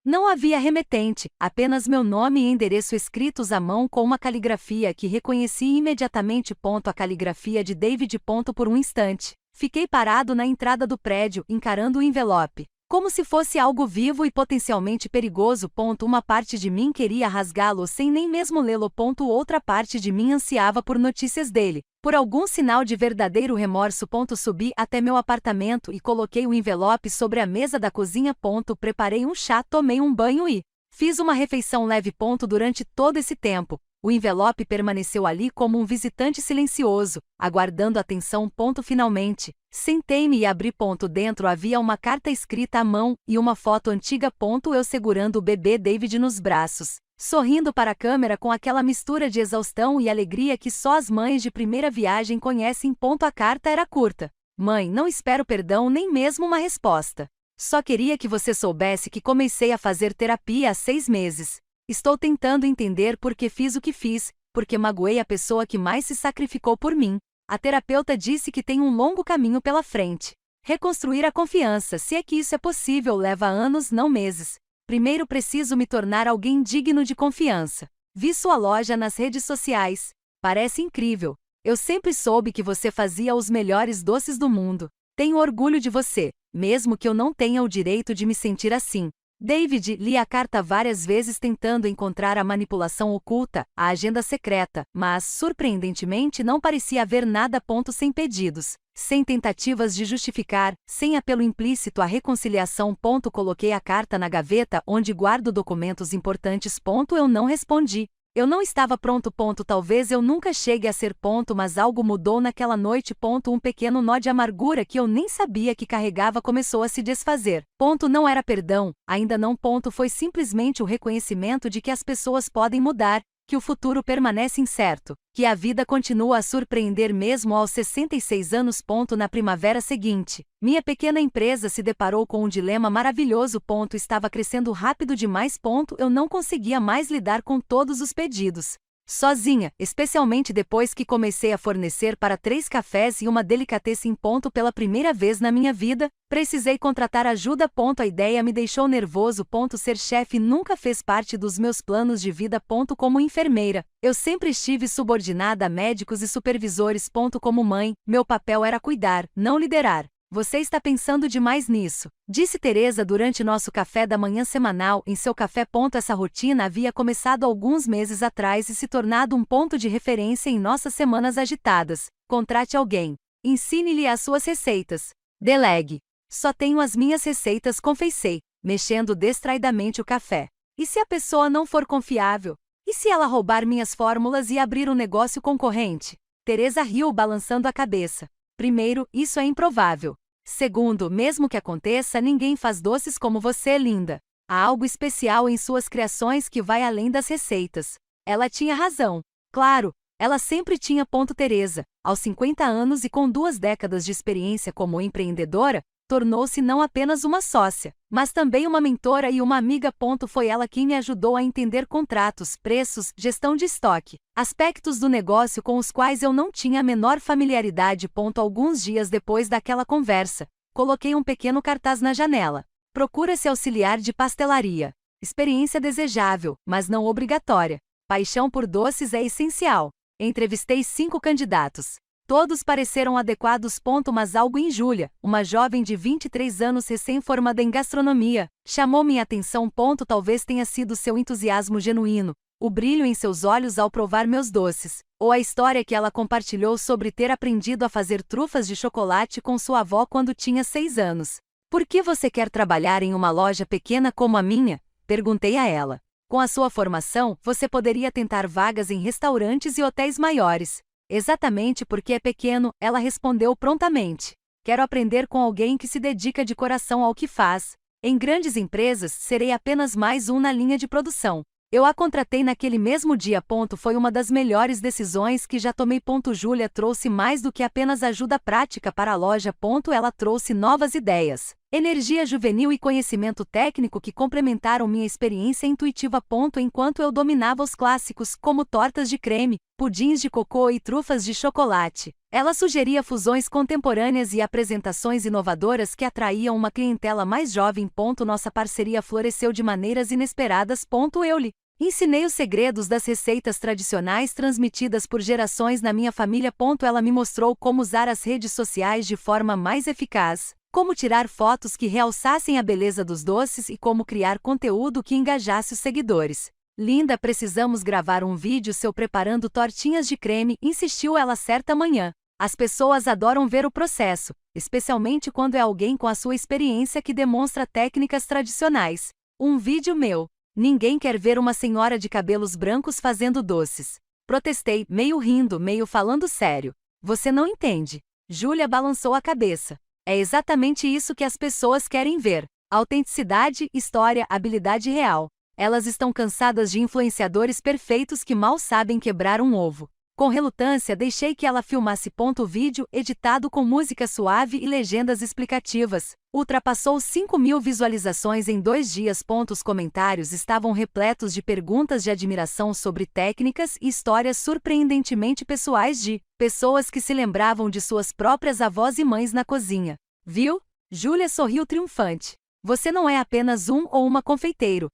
Não havia remetente, apenas meu nome e endereço escritos à mão com uma caligrafia que reconheci imediatamente. A caligrafia de David. Por um instante, fiquei parado na entrada do prédio, encarando o envelope, como se fosse algo vivo e potencialmente perigoso. Uma parte de mim queria rasgá-lo sem nem mesmo lê-lo. Outra parte de mim ansiava por notícias dele, por algum sinal de verdadeiro remorso. Subi até meu apartamento e coloquei o envelope sobre a mesa da cozinha. Preparei um chá, tomei um banho e fiz uma refeição leve. Durante todo esse tempo, o envelope permaneceu ali como um visitante silencioso, aguardando atenção. Finalmente, sentei-me e abri. Dentro havia uma carta escrita à mão e uma foto antiga. Eu segurando o bebê David nos braços, sorrindo para a câmera com aquela mistura de exaustão e alegria que só as mães de primeira viagem conhecem. A carta era curta. Mãe, não espero perdão nem mesmo uma resposta. Só queria que você soubesse que comecei a fazer terapia há 6 meses. Estou tentando entender por que fiz o que fiz, porque magoei a pessoa que mais se sacrificou por mim. A terapeuta disse que tem um longo caminho pela frente. Reconstruir a confiança, se é que isso é possível, leva anos, não meses. Primeiro preciso me tornar alguém digno de confiança. Vi sua loja nas redes sociais. Parece incrível. Eu sempre soube que você fazia os melhores doces do mundo. Tenho orgulho de você, mesmo que eu não tenha o direito de me sentir assim. David, li a carta várias vezes tentando encontrar a manipulação oculta, a agenda secreta, mas, surpreendentemente, não parecia haver nada. Sem pedidos, sem tentativas de justificar, sem apelo implícito à reconciliação. Coloquei a carta na gaveta onde guardo documentos importantes. Eu não respondi. Eu não estava pronto. Talvez eu nunca chegue a ser. Mas algo mudou naquela noite. Um pequeno nó de amargura que eu nem sabia que carregava começou a se desfazer. Não era perdão, ainda não. Foi simplesmente o reconhecimento de que as pessoas podem mudar, que o futuro permanece incerto, que a vida continua a surpreender mesmo aos 66 anos. Na primavera seguinte, minha pequena empresa se deparou com um dilema maravilhoso. Estava crescendo rápido demais. Eu não conseguia mais lidar com todos os pedidos sozinha, especialmente depois que comecei a fornecer para 3 cafés e uma delicatessen. Pela primeira vez na minha vida, precisei contratar ajuda. A ideia me deixou nervoso. Ser chefe nunca fez parte dos meus planos de vida. Como enfermeira, eu sempre estive subordinada a médicos e supervisores. Como mãe, meu papel era cuidar, não liderar. Você está pensando demais nisso, disse Teresa durante nosso café da manhã semanal em seu café. Essa rotina havia começado alguns meses atrás e se tornado um ponto de referência em nossas semanas agitadas. Contrate alguém. Ensine-lhe as suas receitas. Delegue. Só tenho as minhas receitas. Confessei, mexendo distraidamente o café. E se a pessoa não for confiável? E se ela roubar minhas fórmulas e abrir um negócio concorrente? Teresa riu, balançando a cabeça. Primeiro, isso é improvável. Segundo, mesmo que aconteça, ninguém faz doces como você, linda. Há algo especial em suas criações que vai além das receitas. Ela tinha razão. Claro, ela sempre tinha. Teresa, aos 50 anos e com 2 décadas de experiência como empreendedora, tornou-se não apenas uma sócia, mas também uma mentora e uma amiga. Foi ela quem me ajudou a entender contratos, preços, gestão de estoque, aspectos do negócio com os quais eu não tinha a menor familiaridade. Alguns dias depois daquela conversa, coloquei um pequeno cartaz na janela. Procura-se auxiliar de pastelaria. Experiência desejável, mas não obrigatória. Paixão por doces é essencial. Entrevistei 5 candidatos. Todos pareceram adequados. Mas algo em Júlia, uma jovem de 23 anos recém-formada em gastronomia, chamou minha atenção. Talvez tenha sido seu entusiasmo genuíno, o brilho em seus olhos ao provar meus doces, ou a história que ela compartilhou sobre ter aprendido a fazer trufas de chocolate com sua avó quando tinha 6 anos. Por que você quer trabalhar em uma loja pequena como a minha? Perguntei a ela. Com a sua formação, você poderia tentar vagas em restaurantes e hotéis maiores. Exatamente porque é pequeno, ela respondeu prontamente. Quero aprender com alguém que se dedica de coração ao que faz. Em grandes empresas, serei apenas mais um na linha de produção. Eu a contratei naquele mesmo dia. Foi uma das melhores decisões que já tomei. Júlia trouxe mais do que apenas ajuda prática para a loja. Ela trouxe novas ideias, energia juvenil e conhecimento técnico que complementaram minha experiência intuitiva. Enquanto eu dominava os clássicos, como tortas de creme, pudins de cocô e trufas de chocolate, ela sugeria fusões contemporâneas e apresentações inovadoras que atraíam uma clientela mais jovem. Nossa parceria floresceu de maneiras inesperadas. Eu lhe ensinei os segredos das receitas tradicionais transmitidas por gerações na minha família. Ela me mostrou como usar as redes sociais de forma mais eficaz, como tirar fotos que realçassem a beleza dos doces e como criar conteúdo que engajasse os seguidores. Linda, precisamos gravar um vídeo seu preparando tortinhas de creme, insistiu ela certa manhã. As pessoas adoram ver o processo, especialmente quando é alguém com a sua experiência que demonstra técnicas tradicionais. Um vídeo meu. Ninguém quer ver uma senhora de cabelos brancos fazendo doces. Protestei, meio rindo, meio falando sério. Você não entende. Júlia balançou a cabeça. É exatamente isso que as pessoas querem ver. Autenticidade, história, habilidade real. Elas estão cansadas de influenciadores perfeitos que mal sabem quebrar um ovo. Com relutância deixei que ela filmasse. O vídeo, editado com música suave e legendas explicativas, ultrapassou 5.000 visualizações em 2 dias. Os comentários estavam repletos de perguntas de admiração sobre técnicas e histórias surpreendentemente pessoais de pessoas que se lembravam de suas próprias avós e mães na cozinha. Viu? Júlia sorriu triunfante. Você não é apenas um ou uma confeiteiro.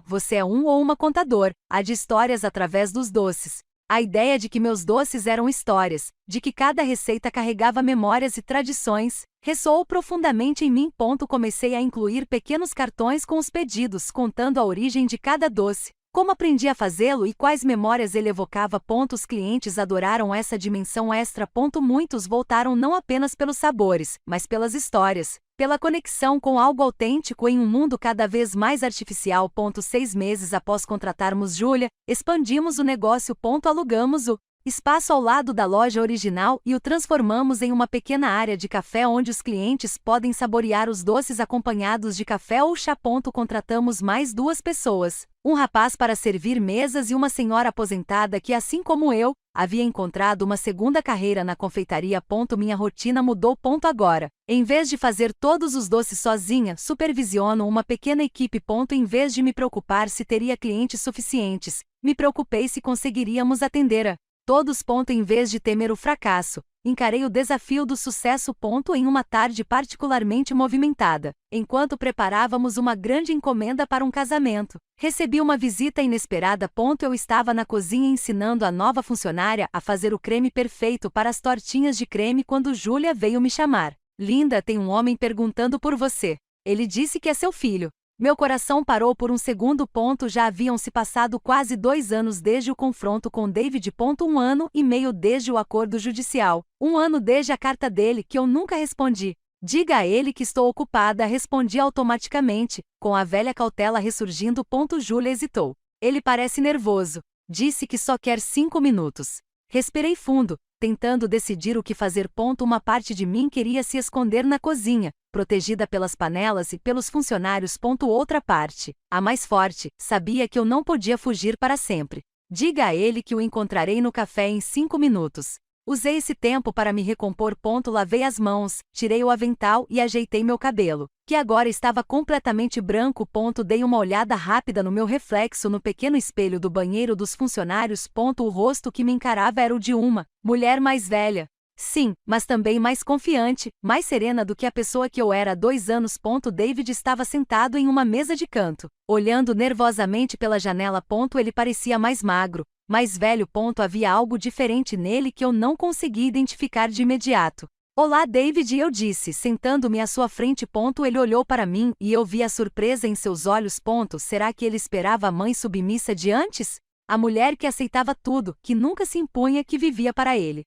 Você é um ou uma contador, de histórias através dos doces. A ideia de que meus doces eram histórias, de que cada receita carregava memórias e tradições, ressoou profundamente em mim. Comecei a incluir pequenos cartões com os pedidos, contando a origem de cada doce, como aprendi a fazê-lo e quais memórias ele evocava. Os clientes adoraram essa dimensão extra. Muitos voltaram não apenas pelos sabores, mas pelas histórias, pela conexão com algo autêntico em um mundo cada vez mais artificial. 6 meses após contratarmos Júlia, expandimos o negócio. Alugamos o espaço ao lado da loja original e o transformamos em uma pequena área de café onde os clientes podem saborear os doces acompanhados de café ou chá. Contratamos mais 2 pessoas, um rapaz para servir mesas e uma senhora aposentada que, assim como eu, havia encontrado uma segunda carreira na confeitaria. Minha rotina mudou. Agora, em vez de fazer todos os doces sozinha, supervisiono uma pequena equipe. Em vez de me preocupar se teria clientes suficientes, me preocupei se conseguiríamos atender a todos. Em vez de temer o fracasso, encarei o desafio do sucesso. Em uma tarde particularmente movimentada, enquanto preparávamos uma grande encomenda para um casamento, recebi uma visita inesperada. Eu estava na cozinha ensinando a nova funcionária a fazer o creme perfeito para as tortinhas de creme quando Júlia veio me chamar. Linda, tem um homem perguntando por você. Ele disse que é seu filho. Meu coração parou por um segundo. Já haviam se passado quase 2 anos desde o confronto com David. 1 ano e meio desde o acordo judicial. 1 ano desde a carta dele que eu nunca respondi. Diga a ele que estou ocupada, respondi automaticamente, com a velha cautela ressurgindo. Júlia hesitou. Ele parece nervoso. Disse que só quer 5 minutos. Respirei fundo, tentando decidir o que fazer. Uma parte de mim queria se esconder na cozinha, protegida pelas panelas e pelos funcionários. Outra parte, a mais forte, sabia que eu não podia fugir para sempre. Diga a ele que o encontrarei no café em 5 minutos. Usei esse tempo para me recompor. Lavei as mãos, tirei o avental e ajeitei meu cabelo, que agora estava completamente branco. Dei uma olhada rápida no meu reflexo no pequeno espelho do banheiro dos funcionários. O rosto que me encarava era o de uma mulher mais velha. Sim, mas também mais confiante, mais serena do que a pessoa que eu era há 2 anos. David estava sentado em uma mesa de canto, olhando nervosamente pela janela. Ele parecia mais magro, mais velho. Havia algo diferente nele que eu não conseguia identificar de imediato. Olá, David, eu disse, sentando-me à sua frente. Ele olhou para mim e eu vi a surpresa em seus olhos. Será que ele esperava a mãe submissa de antes? A mulher que aceitava tudo, que nunca se impunha, que vivia para ele.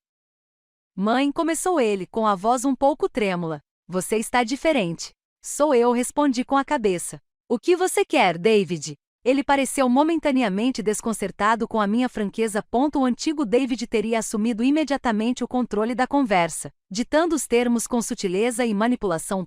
Mãe, começou ele, com a voz um pouco trêmula. Você está diferente. Sou eu, respondi com a cabeça. O que você quer, David? Ele pareceu momentaneamente desconcertado com a minha franqueza. O antigo David teria assumido imediatamente o controle da conversa, ditando os termos com sutileza e manipulação.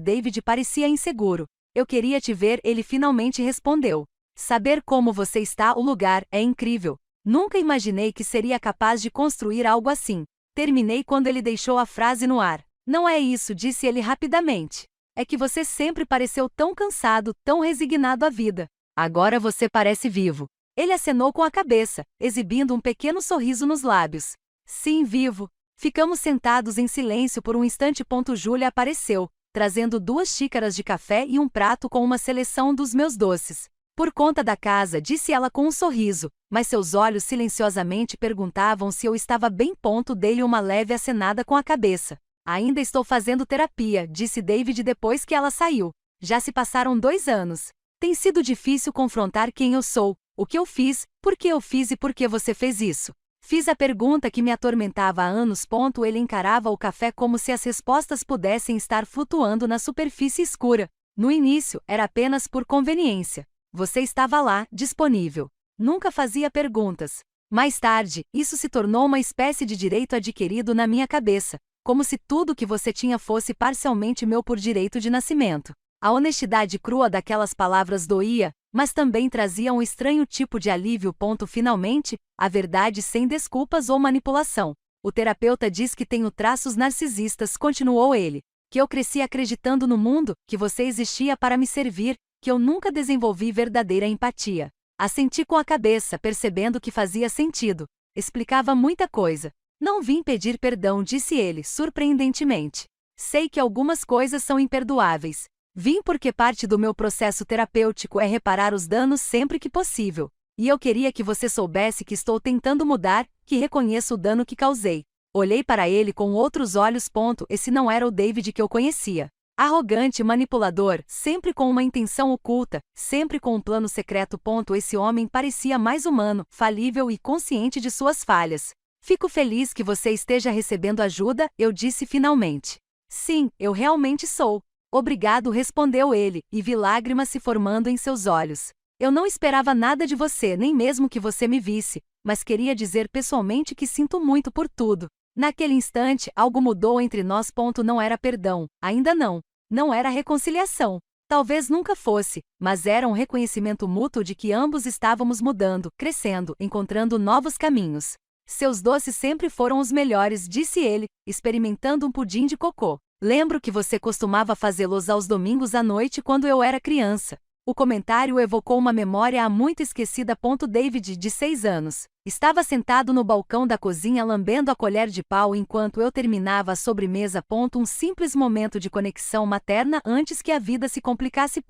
David parecia inseguro. Eu queria te ver, ele finalmente respondeu. Saber como você está, o lugar, é incrível. Nunca imaginei que seria capaz de construir algo assim. Terminei quando ele deixou a frase no ar. Não é isso, disse ele rapidamente. É que você sempre pareceu tão cansado, tão resignado à vida. Agora você parece vivo. Ele acenou com a cabeça, exibindo um pequeno sorriso nos lábios. Sim, vivo. Ficamos sentados em silêncio por um instante. Júlia apareceu, trazendo 2 xícaras de café e um prato com uma seleção dos meus doces. Por conta da casa, disse ela com um sorriso, mas seus olhos silenciosamente perguntavam se eu estava bem. Dei-lhe uma leve acenada com a cabeça. Ainda estou fazendo terapia, disse David depois que ela saiu. Já se passaram 2 anos. Tem sido difícil confrontar quem eu sou, o que eu fiz, por que eu fiz e por que você fez isso. Fiz a pergunta que me atormentava há anos. Ele encarava o café como se as respostas pudessem estar flutuando na superfície escura. No início, era apenas por conveniência. Você estava lá, disponível. Nunca fazia perguntas. Mais tarde, isso se tornou uma espécie de direito adquirido na minha cabeça, como se tudo que você tinha fosse parcialmente meu por direito de nascimento. A honestidade crua daquelas palavras doía, mas também trazia um estranho tipo de alívio. Finalmente, a verdade sem desculpas ou manipulação. O terapeuta diz que tenho traços narcisistas, continuou ele. Que eu cresci acreditando no mundo, que você existia para me servir, que eu nunca desenvolvi verdadeira empatia. Assenti com a cabeça, percebendo que fazia sentido. Explicava muita coisa. Não vim pedir perdão, disse ele, surpreendentemente. Sei que algumas coisas são imperdoáveis. Vim porque parte do meu processo terapêutico é reparar os danos sempre que possível. E eu queria que você soubesse que estou tentando mudar, que reconheço o dano que causei. Olhei para ele com outros olhos. Esse não era o David que eu conhecia. Arrogante, manipulador, sempre com uma intenção oculta, sempre com um plano secreto. Esse homem parecia mais humano, falível e consciente de suas falhas. Fico feliz que você esteja recebendo ajuda, eu disse finalmente. Sim, eu realmente sou. Obrigado, respondeu ele, e vi lágrimas se formando em seus olhos. Eu não esperava nada de você, nem mesmo que você me visse, mas queria dizer pessoalmente que sinto muito por tudo. Naquele instante, algo mudou entre nós. Não era perdão, ainda não. Não era reconciliação. Talvez nunca fosse, mas era um reconhecimento mútuo de que ambos estávamos mudando, crescendo, encontrando novos caminhos. Seus doces sempre foram os melhores, disse ele, experimentando um pudim de cocô. Lembro que você costumava fazê-los aos domingos à noite quando eu era criança. O comentário evocou uma memória há muito esquecida. David, de 6 anos, estava sentado no balcão da cozinha lambendo a colher de pau enquanto eu terminava a sobremesa. Um simples momento de conexão materna antes que a vida se complicasse.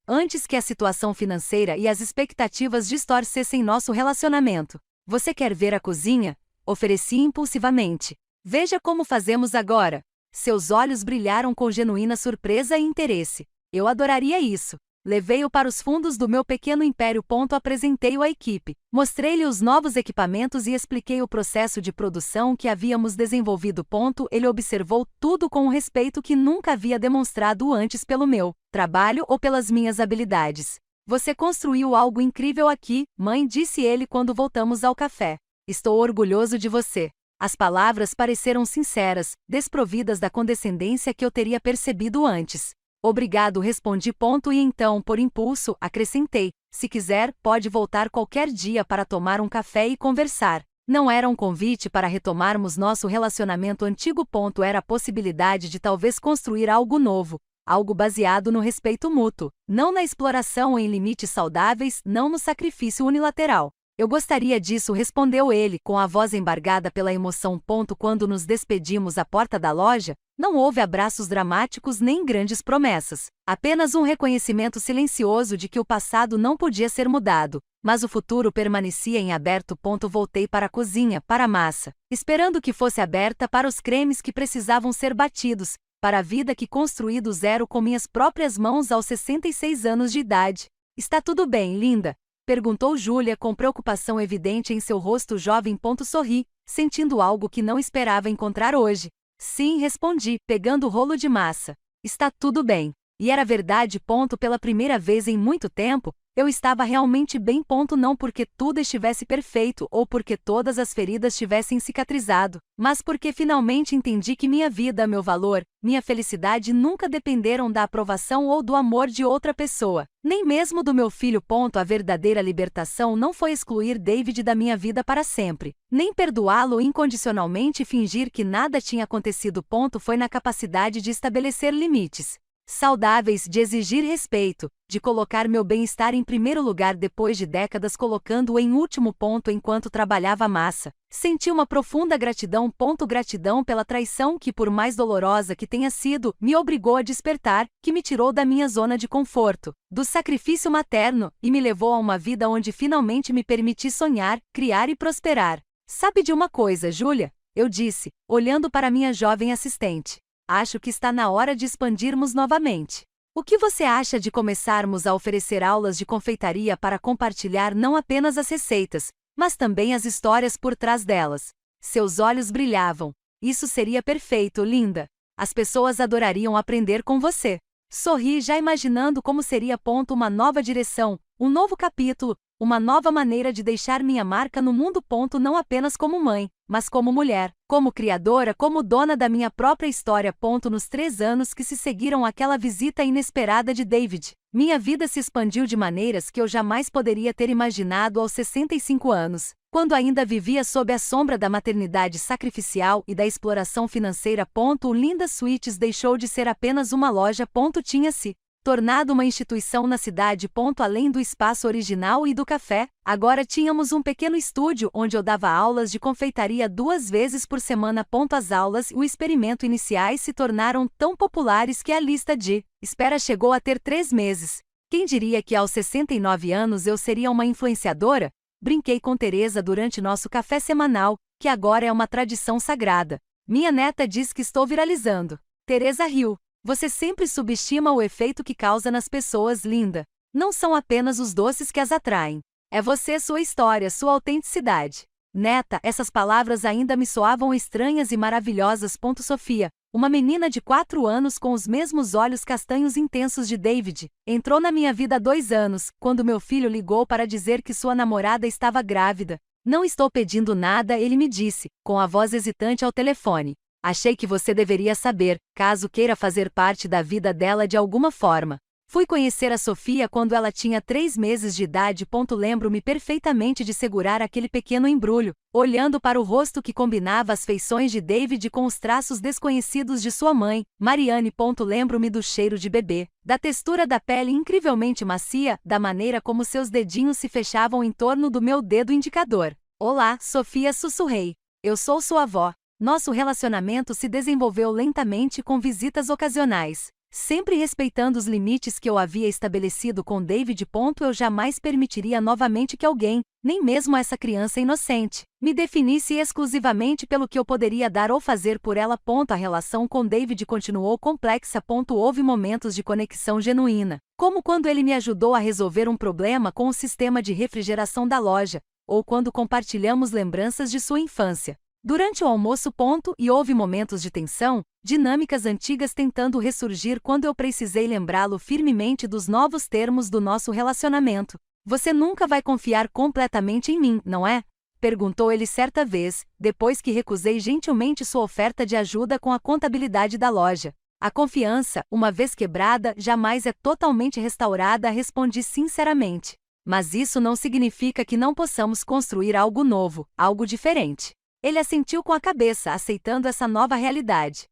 Antes que a situação financeira e as expectativas distorcessem nosso relacionamento. Você quer ver a cozinha? Ofereci impulsivamente. Veja como fazemos agora. Seus olhos brilharam com genuína surpresa e interesse. Eu adoraria isso. Levei-o para os fundos do meu pequeno império. Apresentei-o à equipe. Mostrei-lhe os novos equipamentos e expliquei o processo de produção que havíamos desenvolvido. Ele observou tudo com um respeito que nunca havia demonstrado antes pelo meu trabalho ou pelas minhas habilidades. Você construiu algo incrível aqui, mãe, disse ele quando voltamos ao café. Estou orgulhoso de você. As palavras pareceram sinceras, desprovidas da condescendência que eu teria percebido antes. Obrigado, respondi. E então, por impulso, acrescentei: se quiser, pode voltar qualquer dia para tomar um café e conversar. Não era um convite para retomarmos nosso relacionamento antigo. Era a possibilidade de talvez construir algo novo, algo baseado no respeito mútuo, não na exploração ou em limites saudáveis, não no sacrifício unilateral. Eu gostaria disso, respondeu ele, com a voz embargada pela emoção. Quando nos despedimos à porta da loja, não houve abraços dramáticos nem grandes promessas. Apenas um reconhecimento silencioso de que o passado não podia ser mudado, mas o futuro permanecia em aberto. Voltei para a cozinha, para a massa, esperando que fosse aberta para os cremes que precisavam ser batidos, para a vida que construí do zero com minhas próprias mãos aos 66 anos de idade. Está tudo bem, linda? Perguntou Júlia com preocupação evidente em seu rosto jovem. Sorri, sentindo algo que não esperava encontrar hoje. Sim, respondi, pegando o rolo de massa. Está tudo bem. E era verdade. Pela primeira vez em muito tempo, eu estava realmente bem. Não porque tudo estivesse perfeito ou porque todas as feridas tivessem cicatrizado, mas porque finalmente entendi que minha vida, meu valor, minha felicidade nunca dependeram da aprovação ou do amor de outra pessoa, nem mesmo do meu filho. A verdadeira libertação não foi excluir David da minha vida para sempre, nem perdoá-lo incondicionalmente e fingir que nada tinha acontecido. Foi na capacidade de estabelecer limites saudáveis, de exigir respeito, de colocar meu bem-estar em primeiro lugar depois de décadas colocando-o em último. Enquanto trabalhava a massa, senti uma profunda gratidão. Gratidão pela traição que, por mais dolorosa que tenha sido, me obrigou a despertar, que me tirou da minha zona de conforto, do sacrifício materno, e me levou a uma vida onde finalmente me permiti sonhar, criar e prosperar. Sabe de uma coisa, Júlia? Eu disse, olhando para minha jovem assistente. Acho que está na hora de expandirmos novamente. O que você acha de começarmos a oferecer aulas de confeitaria para compartilhar não apenas as receitas, mas também as histórias por trás delas? Seus olhos brilhavam. Isso seria perfeito, linda. As pessoas adorariam aprender com você. Sorri, já imaginando como seria. Uma nova direção, um novo capítulo, uma nova maneira de deixar minha marca no mundo. Não apenas como mãe, mas como mulher, como criadora, como dona da minha própria história. Nos 3 anos que se seguiram àquela visita inesperada de David, minha vida se expandiu de maneiras que eu jamais poderia ter imaginado aos 65 anos, quando ainda vivia sob a sombra da maternidade sacrificial e da exploração financeira. O Linda Sweets deixou de ser apenas uma loja. Tinha-se tornado uma instituição na cidade. Além do espaço original e do café, agora tínhamos um pequeno estúdio onde eu dava aulas de confeitaria 2 vezes por semana. As aulas e o experimento iniciais se tornaram tão populares que a lista de espera chegou a ter 3 meses. Quem diria que aos 69 anos eu seria uma influenciadora? Brinquei com Teresa durante nosso café semanal, que agora é uma tradição sagrada. Minha neta diz que estou viralizando. Teresa riu. Você sempre subestima o efeito que causa nas pessoas, linda. Não são apenas os doces que as atraem. É você, sua história, sua autenticidade. Neta, essas palavras ainda me soavam estranhas e maravilhosas. Sofia, Uma menina de 4 anos com os mesmos olhos castanhos intensos de David, entrou na minha vida há 2 anos, quando meu filho ligou para dizer que sua namorada estava grávida. Não estou pedindo nada, ele me disse, com a voz hesitante ao telefone. Achei que você deveria saber, caso queira fazer parte da vida dela de alguma forma. Fui conhecer a Sofia quando ela tinha 3 meses de idade. Lembro-me perfeitamente de segurar aquele pequeno embrulho, olhando para o rosto que combinava as feições de David com os traços desconhecidos de sua mãe, Marianne. Lembro-me do cheiro de bebê, da textura da pele incrivelmente macia, da maneira como seus dedinhos se fechavam em torno do meu dedo indicador. Olá, Sofia, sussurrei. Eu sou sua avó. Nosso relacionamento se desenvolveu lentamente com visitas ocasionais. Sempre respeitando os limites que eu havia estabelecido com David. Eu jamais permitiria novamente que alguém, nem mesmo essa criança inocente, me definisse exclusivamente pelo que eu poderia dar ou fazer por ela. A relação com David continuou complexa. Houve momentos de conexão genuína, como quando ele me ajudou a resolver um problema com o sistema de refrigeração da loja, ou quando compartilhamos lembranças de sua infância. Durante o almoço. E houve momentos de tensão, dinâmicas antigas tentando ressurgir quando eu precisei lembrá-lo firmemente dos novos termos do nosso relacionamento. Você nunca vai confiar completamente em mim, não é? Perguntou ele certa vez, depois que recusei gentilmente sua oferta de ajuda com a contabilidade da loja. A confiança, uma vez quebrada, jamais é totalmente restaurada, respondi sinceramente. Mas isso não significa que não possamos construir algo novo, algo diferente. Ele assentiu com a cabeça, aceitando essa nova realidade.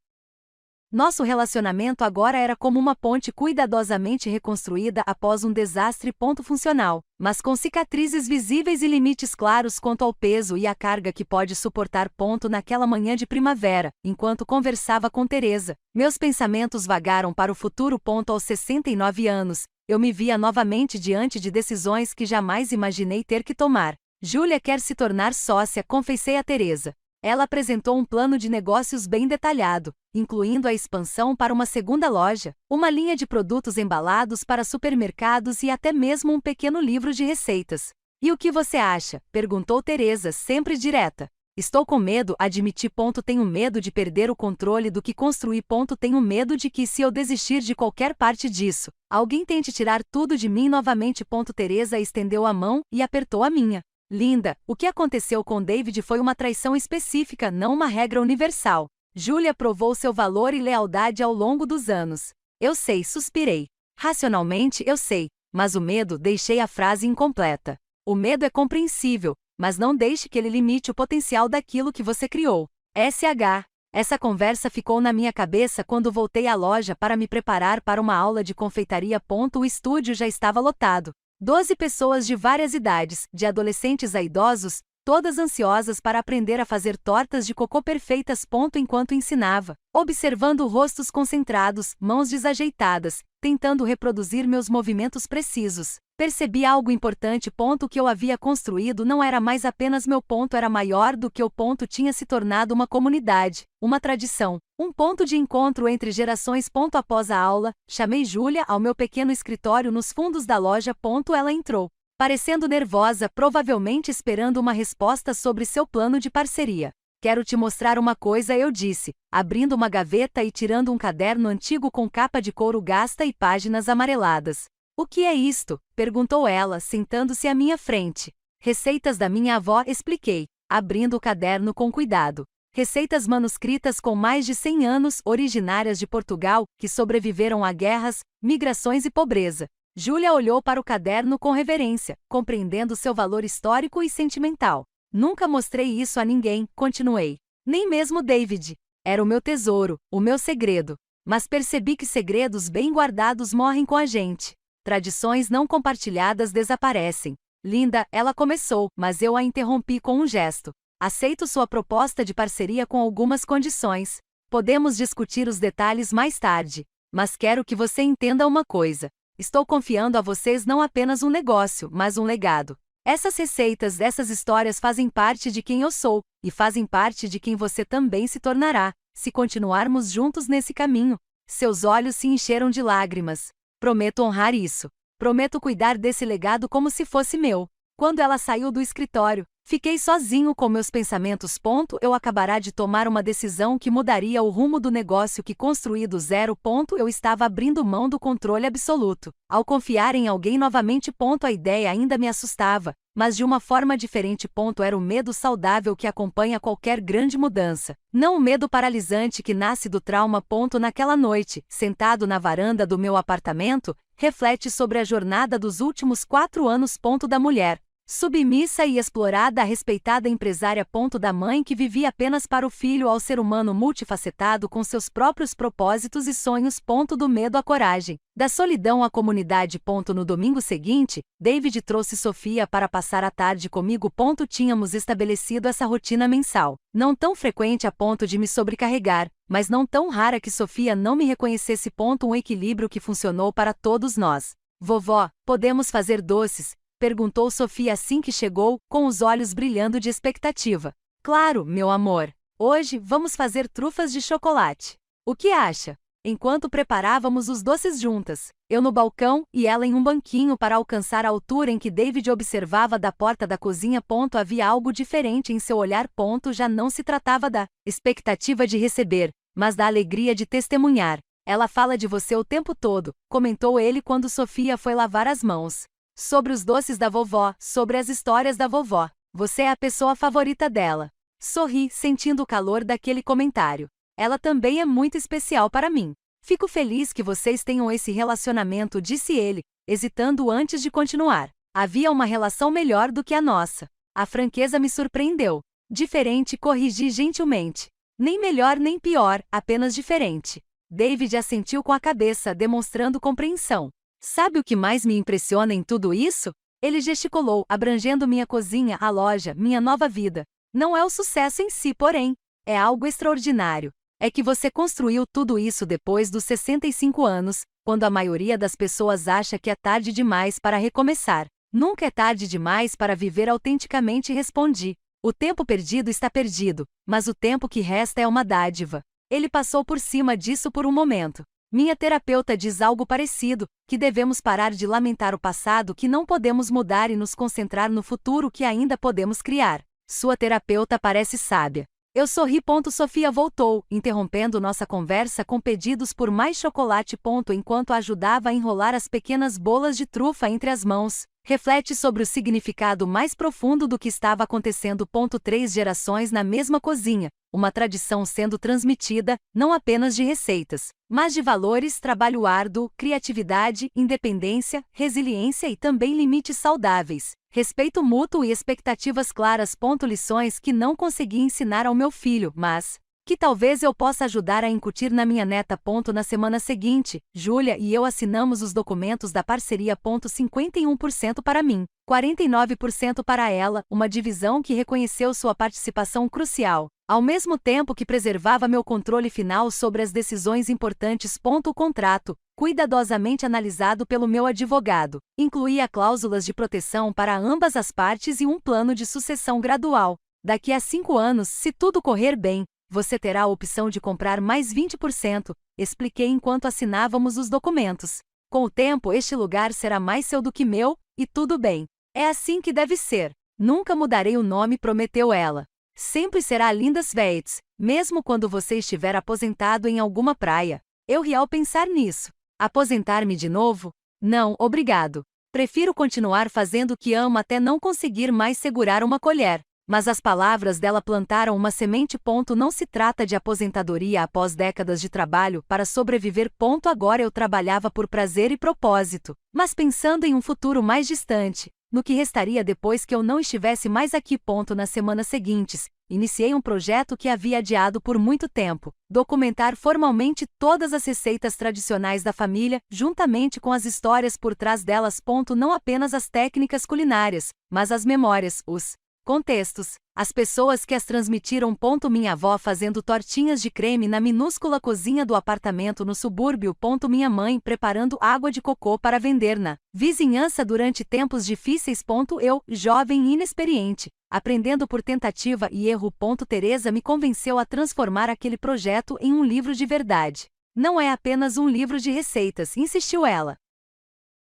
Nosso relacionamento agora era como uma ponte cuidadosamente reconstruída após um desastre. Funcional, mas com cicatrizes visíveis e limites claros quanto ao peso e à carga que pode suportar. Naquela manhã de primavera, enquanto conversava com Teresa, meus pensamentos vagaram para o futuro. Aos 69 anos, eu me via novamente diante de decisões que jamais imaginei ter que tomar. Júlia quer se tornar sócia, confessei a Teresa. Ela apresentou um plano de negócios bem detalhado, incluindo a expansão para uma segunda loja, uma linha de produtos embalados para supermercados e até mesmo um pequeno livro de receitas. E o que você acha? Perguntou Teresa, sempre direta. Estou com medo, admiti. Tenho medo de perder o controle do que construí. Tenho medo de que, se eu desistir de qualquer parte disso, alguém tente tirar tudo de mim novamente. Teresa estendeu a mão e apertou a minha. Linda, o que aconteceu com David foi uma traição específica, não uma regra universal. Júlia provou seu valor e lealdade ao longo dos anos. Eu sei, suspirei. Racionalmente, eu sei, mas o medo, deixei a frase incompleta. O medo é compreensível, mas não deixe que ele limite o potencial daquilo que você criou. Essa conversa ficou na minha cabeça quando voltei à loja para me preparar para uma aula de confeitaria. O estúdio já estava lotado. 12 pessoas de várias idades, de adolescentes a idosos, todas ansiosas para aprender a fazer tortas de cocô perfeitas. Enquanto ensinava, observando rostos concentrados, mãos desajeitadas, tentando reproduzir meus movimentos precisos. Percebi algo importante. O que eu havia construído não era mais apenas meu. Era maior do que o. Tinha se tornado uma comunidade, uma tradição, um ponto de encontro entre gerações. Após a aula, chamei Júlia ao meu pequeno escritório nos fundos da loja. Ela entrou, parecendo nervosa, provavelmente esperando uma resposta sobre seu plano de parceria. Quero te mostrar uma coisa, eu disse, abrindo uma gaveta e tirando um caderno antigo com capa de couro gasta e páginas amareladas. O que é isto? Perguntou ela, sentando-se à minha frente. Receitas da minha avó, expliquei, abrindo o caderno com cuidado. Receitas manuscritas com mais de 100 anos, originárias de Portugal, que sobreviveram a guerras, migrações e pobreza. Júlia olhou para o caderno com reverência, compreendendo seu valor histórico e sentimental. Nunca mostrei isso a ninguém, continuei. Nem mesmo David. Era o meu tesouro, o meu segredo. Mas percebi que segredos bem guardados morrem com a gente. Tradições não compartilhadas desaparecem. Linda, ela começou, mas eu a interrompi com um gesto. Aceito sua proposta de parceria com algumas condições. Podemos discutir os detalhes mais tarde. Mas quero que você entenda uma coisa. Estou confiando a vocês não apenas um negócio, mas um legado. Essas receitas, essas histórias fazem parte de quem eu sou, e fazem parte de quem você também se tornará, se continuarmos juntos nesse caminho. Seus olhos se encheram de lágrimas. Prometo honrar isso. Prometo cuidar desse legado como se fosse meu. Quando ela saiu do escritório, fiquei sozinho com meus pensamentos. Eu acabará de tomar uma decisão que mudaria o rumo do negócio que construí do zero. Eu estava abrindo mão do controle absoluto. Ao confiar em alguém novamente. A ideia ainda me assustava, mas de uma forma diferente. Era o medo saudável que acompanha qualquer grande mudança. Não o medo paralisante que nasce do trauma. Naquela noite, sentado na varanda do meu apartamento, reflete sobre a jornada dos últimos 4 anos. Da mulher submissa e explorada, a respeitada empresária. Da mãe que vivia apenas para o filho, ao ser humano multifacetado com seus próprios propósitos e sonhos. Do medo à coragem, da solidão à comunidade. No domingo seguinte, David trouxe Sofia para passar a tarde comigo. Tínhamos estabelecido essa rotina mensal, não tão frequente a ponto de me sobrecarregar, mas não tão rara que Sofia não me reconhecesse. Um equilíbrio que funcionou para todos nós. Vovó, podemos fazer doces? Perguntou Sofia assim que chegou, com os olhos brilhando de expectativa. Claro, meu amor. Hoje vamos fazer trufas de chocolate. O que acha? Enquanto preparávamos os doces juntas, eu no balcão e ela em um banquinho para alcançar a altura em que David observava da porta da cozinha. Havia algo diferente em seu olhar. Já não se tratava da expectativa de receber, mas da alegria de testemunhar. Ela fala de você o tempo todo, comentou ele quando Sofia foi lavar as mãos. Sobre os doces da vovó, sobre as histórias da vovó. Você é a pessoa favorita dela. Sorri, sentindo o calor daquele comentário. Ela também é muito especial para mim. Fico feliz que vocês tenham esse relacionamento, disse ele, hesitando antes de continuar. Havia uma relação melhor do que a nossa. A franqueza me surpreendeu. Diferente, corrigi gentilmente. Nem melhor nem pior, apenas diferente. David assentiu com a cabeça, demonstrando compreensão. Sabe o que mais me impressiona em tudo isso? Ele gesticulou, abrangendo minha cozinha, a loja, minha nova vida. Não é o sucesso em si, porém. É algo extraordinário. É que você construiu tudo isso depois dos 65 anos, quando a maioria das pessoas acha que é tarde demais para recomeçar. Nunca é tarde demais para viver autenticamente, respondi. O tempo perdido está perdido, mas o tempo que resta é uma dádiva. Ele passou por cima disso por um momento. Minha terapeuta diz algo parecido, que devemos parar de lamentar o passado que não podemos mudar e nos concentrar no futuro que ainda podemos criar. Sua terapeuta parece sábia. Eu sorri. Sofia voltou, interrompendo nossa conversa com pedidos por mais chocolate. Enquanto a ajudava a enrolar as pequenas bolas de trufa entre as mãos. Reflete sobre o significado mais profundo do que estava acontecendo. 3 gerações na mesma cozinha, uma tradição sendo transmitida, não apenas de receitas, mas de valores, trabalho árduo, criatividade, independência, resiliência e também limites saudáveis, respeito mútuo e expectativas claras. Lições que não consegui ensinar ao meu filho, mas que talvez eu possa ajudar a incutir na minha neta. Na semana seguinte, Júlia e eu assinamos os documentos da parceria. 51% para mim, 49% para ela, uma divisão que reconheceu sua participação crucial, ao mesmo tempo que preservava meu controle final sobre as decisões importantes. O contrato, cuidadosamente analisado pelo meu advogado, incluía cláusulas de proteção para ambas as partes e um plano de sucessão gradual. Daqui a 5 anos, se tudo correr bem, você terá a opção de comprar mais 20%, expliquei enquanto assinávamos os documentos. Com o tempo, este lugar será mais seu do que meu, e tudo bem. É assim que deve ser. Nunca mudarei o nome, prometeu ela. Sempre será Linda Sveits, mesmo quando você estiver aposentado em alguma praia. Eu ri ao pensar nisso. Aposentar-me de novo? Não, obrigado. Prefiro continuar fazendo o que amo até não conseguir mais segurar uma colher. Mas as palavras dela plantaram uma semente. Não se trata de aposentadoria após décadas de trabalho para sobreviver. Agora eu trabalhava por prazer e propósito, mas pensando em um futuro mais distante, no que restaria depois que eu não estivesse mais aqui. Nas semanas seguintes, iniciei um projeto que havia adiado por muito tempo: documentar formalmente todas as receitas tradicionais da família, juntamente com as histórias por trás delas. Não apenas as técnicas culinárias, mas as memórias, os contextos, as pessoas que as transmitiram. Minha avó fazendo tortinhas de creme na minúscula cozinha do apartamento no subúrbio. Minha mãe preparando água de cocô para vender na vizinhança durante tempos difíceis. Eu, jovem e inexperiente, aprendendo por tentativa e erro. Teresa me convenceu a transformar aquele projeto em um livro de verdade. Não é apenas um livro de receitas, insistiu ela.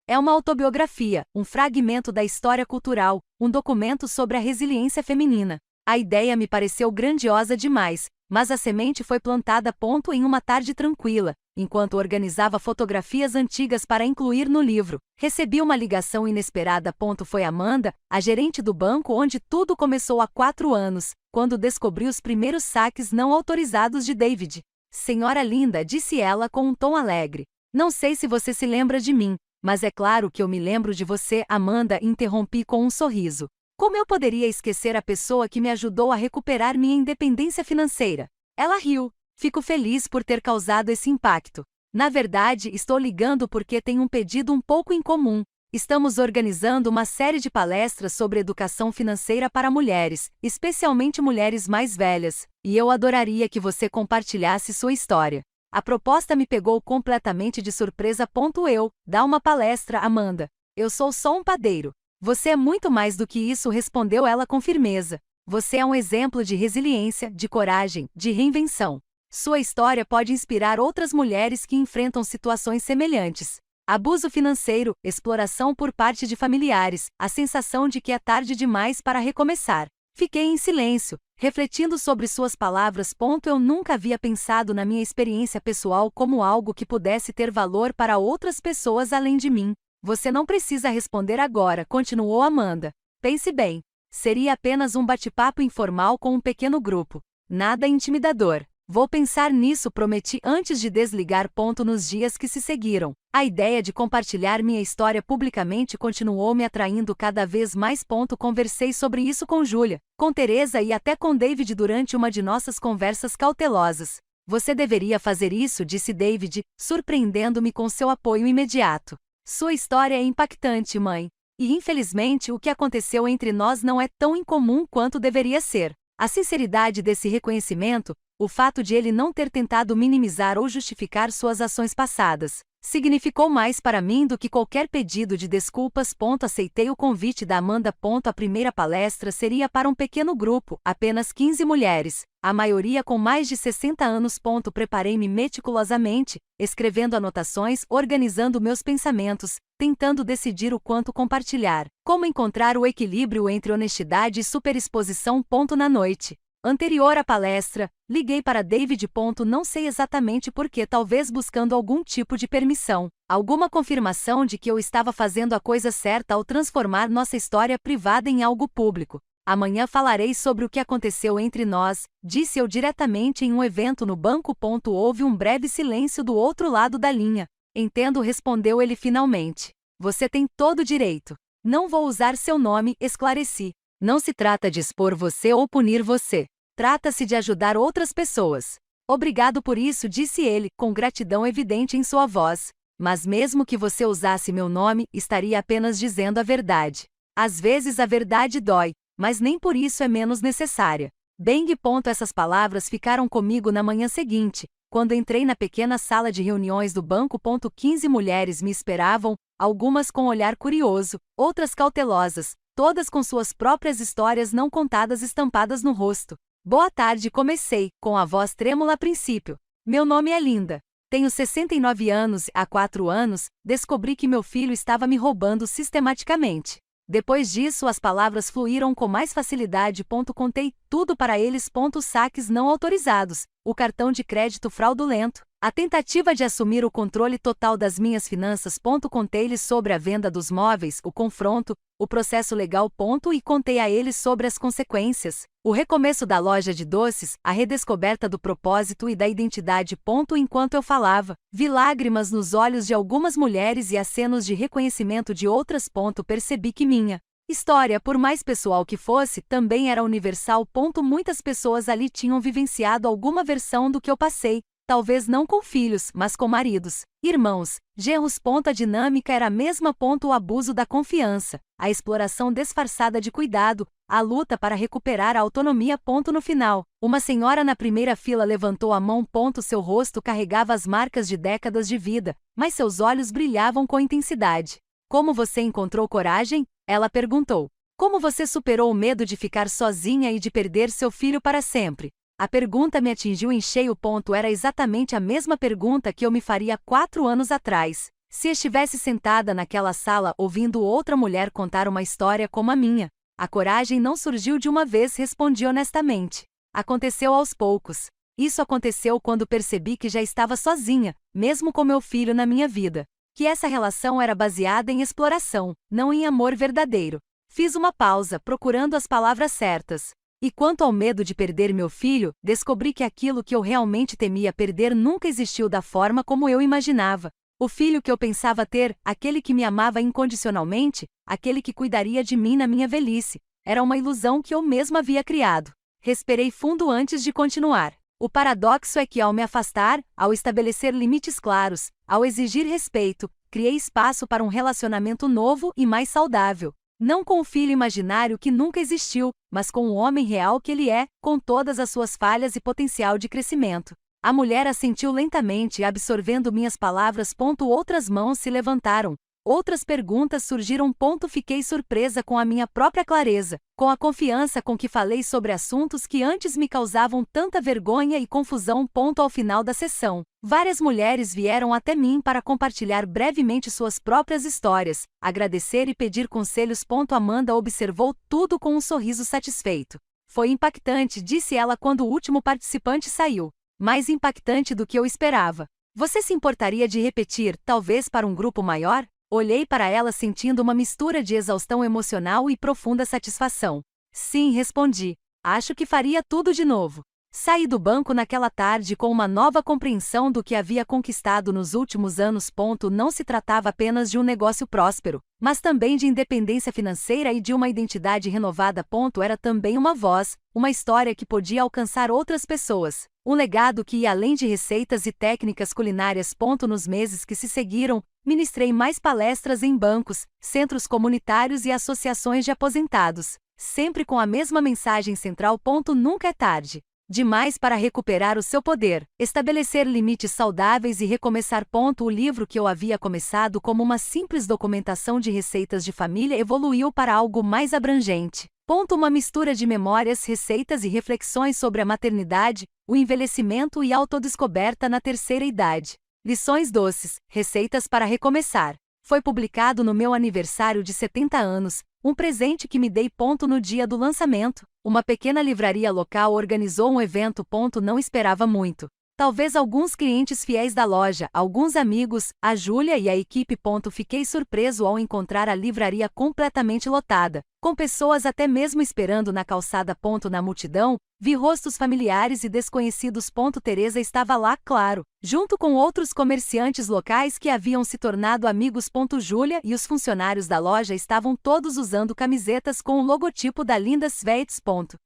É uma autobiografia, um fragmento da história cultural, um documento sobre a resiliência feminina. A ideia me pareceu grandiosa demais, mas a semente foi plantada em uma tarde tranquila, enquanto organizava fotografias antigas para incluir no livro. Recebi uma ligação inesperada. Foi Amanda, a gerente do banco onde tudo começou há 4 anos, quando descobri os primeiros saques não autorizados de David. Senhora linda, disse ela com um tom alegre. Não sei se você se lembra de mim, mas é claro que eu me lembro de você, Amanda, interrompi com um sorriso. Como eu poderia esquecer a pessoa que me ajudou a recuperar minha independência financeira? Ela riu. Fico feliz por ter causado esse impacto. Na verdade, estou ligando porque tenho um pedido um pouco incomum. Estamos organizando uma série de palestras sobre educação financeira para mulheres, especialmente mulheres mais velhas, e eu adoraria que você compartilhasse sua história. A proposta me pegou completamente de surpresa. Eu, dá uma palestra, Amanda. Eu sou só um padeiro. Você é muito mais do que isso, respondeu ela com firmeza. Você é um exemplo de resiliência, de coragem, de reinvenção. Sua história pode inspirar outras mulheres que enfrentam situações semelhantes. Abuso financeiro, exploração por parte de familiares, a sensação de que é tarde demais para recomeçar. Fiquei em silêncio, refletindo sobre suas palavras. Eu nunca havia pensado na minha experiência pessoal como algo que pudesse ter valor para outras pessoas além de mim. Você não precisa responder agora, continuou Amanda. Pense bem. Seria apenas um bate-papo informal com um pequeno grupo. Nada intimidador. Vou pensar nisso, prometi antes de desligar. Nos dias que se seguiram, a ideia de compartilhar minha história publicamente continuou me atraindo cada vez mais. Conversei sobre isso com Júlia, com Teresa e até com David durante uma de nossas conversas cautelosas. Você deveria fazer isso, disse David, surpreendendo-me com seu apoio imediato. Sua história é impactante, mãe. E infelizmente o que aconteceu entre nós não é tão incomum quanto deveria ser. A sinceridade desse reconhecimento, o fato de ele não ter tentado minimizar ou justificar suas ações passadas, significou mais para mim do que qualquer pedido de desculpas. Aceitei o convite da Amanda. A primeira palestra seria para um pequeno grupo, apenas 15 mulheres, a maioria com mais de 60 anos. Preparei-me meticulosamente, escrevendo anotações, organizando meus pensamentos, tentando decidir o quanto compartilhar, como encontrar o equilíbrio entre honestidade e superexposição. Na noite anterior à palestra, liguei para David. Não sei exatamente por que, talvez buscando algum tipo de permissão, alguma confirmação de que eu estava fazendo a coisa certa ao transformar nossa história privada em algo público. Amanhã falarei sobre o que aconteceu entre nós, disse eu diretamente em um evento no banco. Houve um breve silêncio do outro lado da linha. Entendo, respondeu ele finalmente. Você tem todo o direito. Não vou usar seu nome, esclareci. Não se trata de expor você ou punir você. Trata-se de ajudar outras pessoas. Obrigado por isso, disse ele, com gratidão evidente em sua voz. Mas mesmo que você usasse meu nome, estaria apenas dizendo a verdade. Às vezes a verdade dói, mas nem por isso é menos necessária. Bang. Essas palavras ficaram comigo na manhã seguinte, quando entrei na pequena sala de reuniões do banco. 15 mulheres me esperavam, algumas com olhar curioso, outras cautelosas, todas com suas próprias histórias não contadas estampadas no rosto. Boa tarde, comecei, com a voz trêmula a princípio. Meu nome é Linda. Tenho 69 anos e, há 4 anos, descobri que meu filho estava me roubando sistematicamente. Depois disso, as palavras fluíram com mais facilidade. Contei tudo para eles. Os saques não autorizados, o cartão de crédito fraudulento, a tentativa de assumir o controle total das minhas finanças. Contei-lhes sobre a venda dos móveis, o confronto, o processo legal. E contei a eles sobre as consequências, o recomeço da loja de doces, a redescoberta do propósito e da identidade. Enquanto eu falava, vi lágrimas nos olhos de algumas mulheres e acenos de reconhecimento de outras. Percebi que minha história, por mais pessoal que fosse, também era universal. Muitas pessoas ali tinham vivenciado alguma versão do que eu passei. Talvez não com filhos, mas com maridos, irmãos, genros. A dinâmica era a mesma. O abuso da confiança, a exploração disfarçada de cuidado, a luta para recuperar a autonomia. No final, uma senhora na primeira fila levantou a mão. Seu rosto carregava as marcas de décadas de vida, mas seus olhos brilhavam com intensidade. Como você encontrou coragem? Ela perguntou. Como você superou o medo de ficar sozinha e de perder seu filho para sempre? A pergunta me atingiu em cheio. Era exatamente a mesma pergunta que eu me faria 4 anos atrás. Se estivesse sentada naquela sala ouvindo outra mulher contar uma história como a minha, a coragem não surgiu de uma vez, respondi honestamente. Aconteceu aos poucos. Isso aconteceu quando percebi que já estava sozinha, mesmo com meu filho na minha vida. Que essa relação era baseada em exploração, não em amor verdadeiro. Fiz uma pausa, procurando as palavras certas. E quanto ao medo de perder meu filho, descobri que aquilo que eu realmente temia perder nunca existiu da forma como eu imaginava. O filho que eu pensava ter, aquele que me amava incondicionalmente, aquele que cuidaria de mim na minha velhice, era uma ilusão que eu mesma havia criado. Respirei fundo antes de continuar. O paradoxo é que ao me afastar, ao estabelecer limites claros, ao exigir respeito, criei espaço para um relacionamento novo e mais saudável. Não com o filho imaginário que nunca existiu, mas com o homem real que ele é, com todas as suas falhas e potencial de crescimento. A mulher assentiu lentamente, absorvendo minhas palavras. Outras mãos se levantaram. Outras perguntas surgiram. Fiquei surpresa com a minha própria clareza, com a confiança com que falei sobre assuntos que antes me causavam tanta vergonha e confusão. Ao final da sessão, várias mulheres vieram até mim para compartilhar brevemente suas próprias histórias, agradecer e pedir conselhos. Amanda observou tudo com um sorriso satisfeito. Foi impactante, disse ela quando o último participante saiu. Mais impactante do que eu esperava. Você se importaria de repetir, talvez para um grupo maior? Olhei para ela sentindo uma mistura de exaustão emocional e profunda satisfação. Sim, respondi. Acho que faria tudo de novo. Saí do banco naquela tarde com uma nova compreensão do que havia conquistado nos últimos anos. Não se tratava apenas de um negócio próspero, mas também de independência financeira e de uma identidade renovada. Era também uma voz, uma história que podia alcançar outras pessoas. Um legado que ia além de receitas e técnicas culinárias. Nos meses que se seguiram, ministrei mais palestras em bancos, centros comunitários e associações de aposentados, sempre com a mesma mensagem central. Nunca é tarde demais para recuperar o seu poder, estabelecer limites saudáveis e recomeçar. O livro que eu havia começado como uma simples documentação de receitas de família evoluiu para algo mais abrangente. Uma mistura de memórias, receitas e reflexões sobre a maternidade, o envelhecimento e a autodescoberta na terceira idade. Lições doces, receitas para recomeçar. Foi publicado no meu aniversário de 70 anos, um presente que me dei. No dia do lançamento, uma pequena livraria local organizou um evento. Não esperava muito. Talvez alguns clientes fiéis da loja, alguns amigos, a Júlia e a equipe. Fiquei surpreso ao encontrar a livraria completamente lotada, com pessoas até mesmo esperando na calçada. Na multidão, vi rostos familiares e desconhecidos. Teresa estava lá, claro, junto com outros comerciantes locais que haviam se tornado amigos. Júlia e os funcionários da loja estavam todos usando camisetas com o logotipo da Linda Sveits.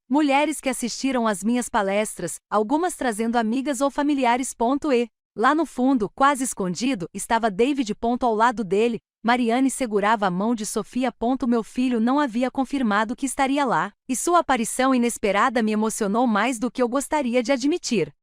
Mulheres que assistiram às minhas palestras, algumas trazendo amigas ou familiares. E, lá no fundo, quase escondido, estava David. Ao lado dele, Mariane segurava a mão de Sofia. Meu filho não havia confirmado que estaria lá, e sua aparição inesperada me emocionou mais do que eu gostaria de admitir.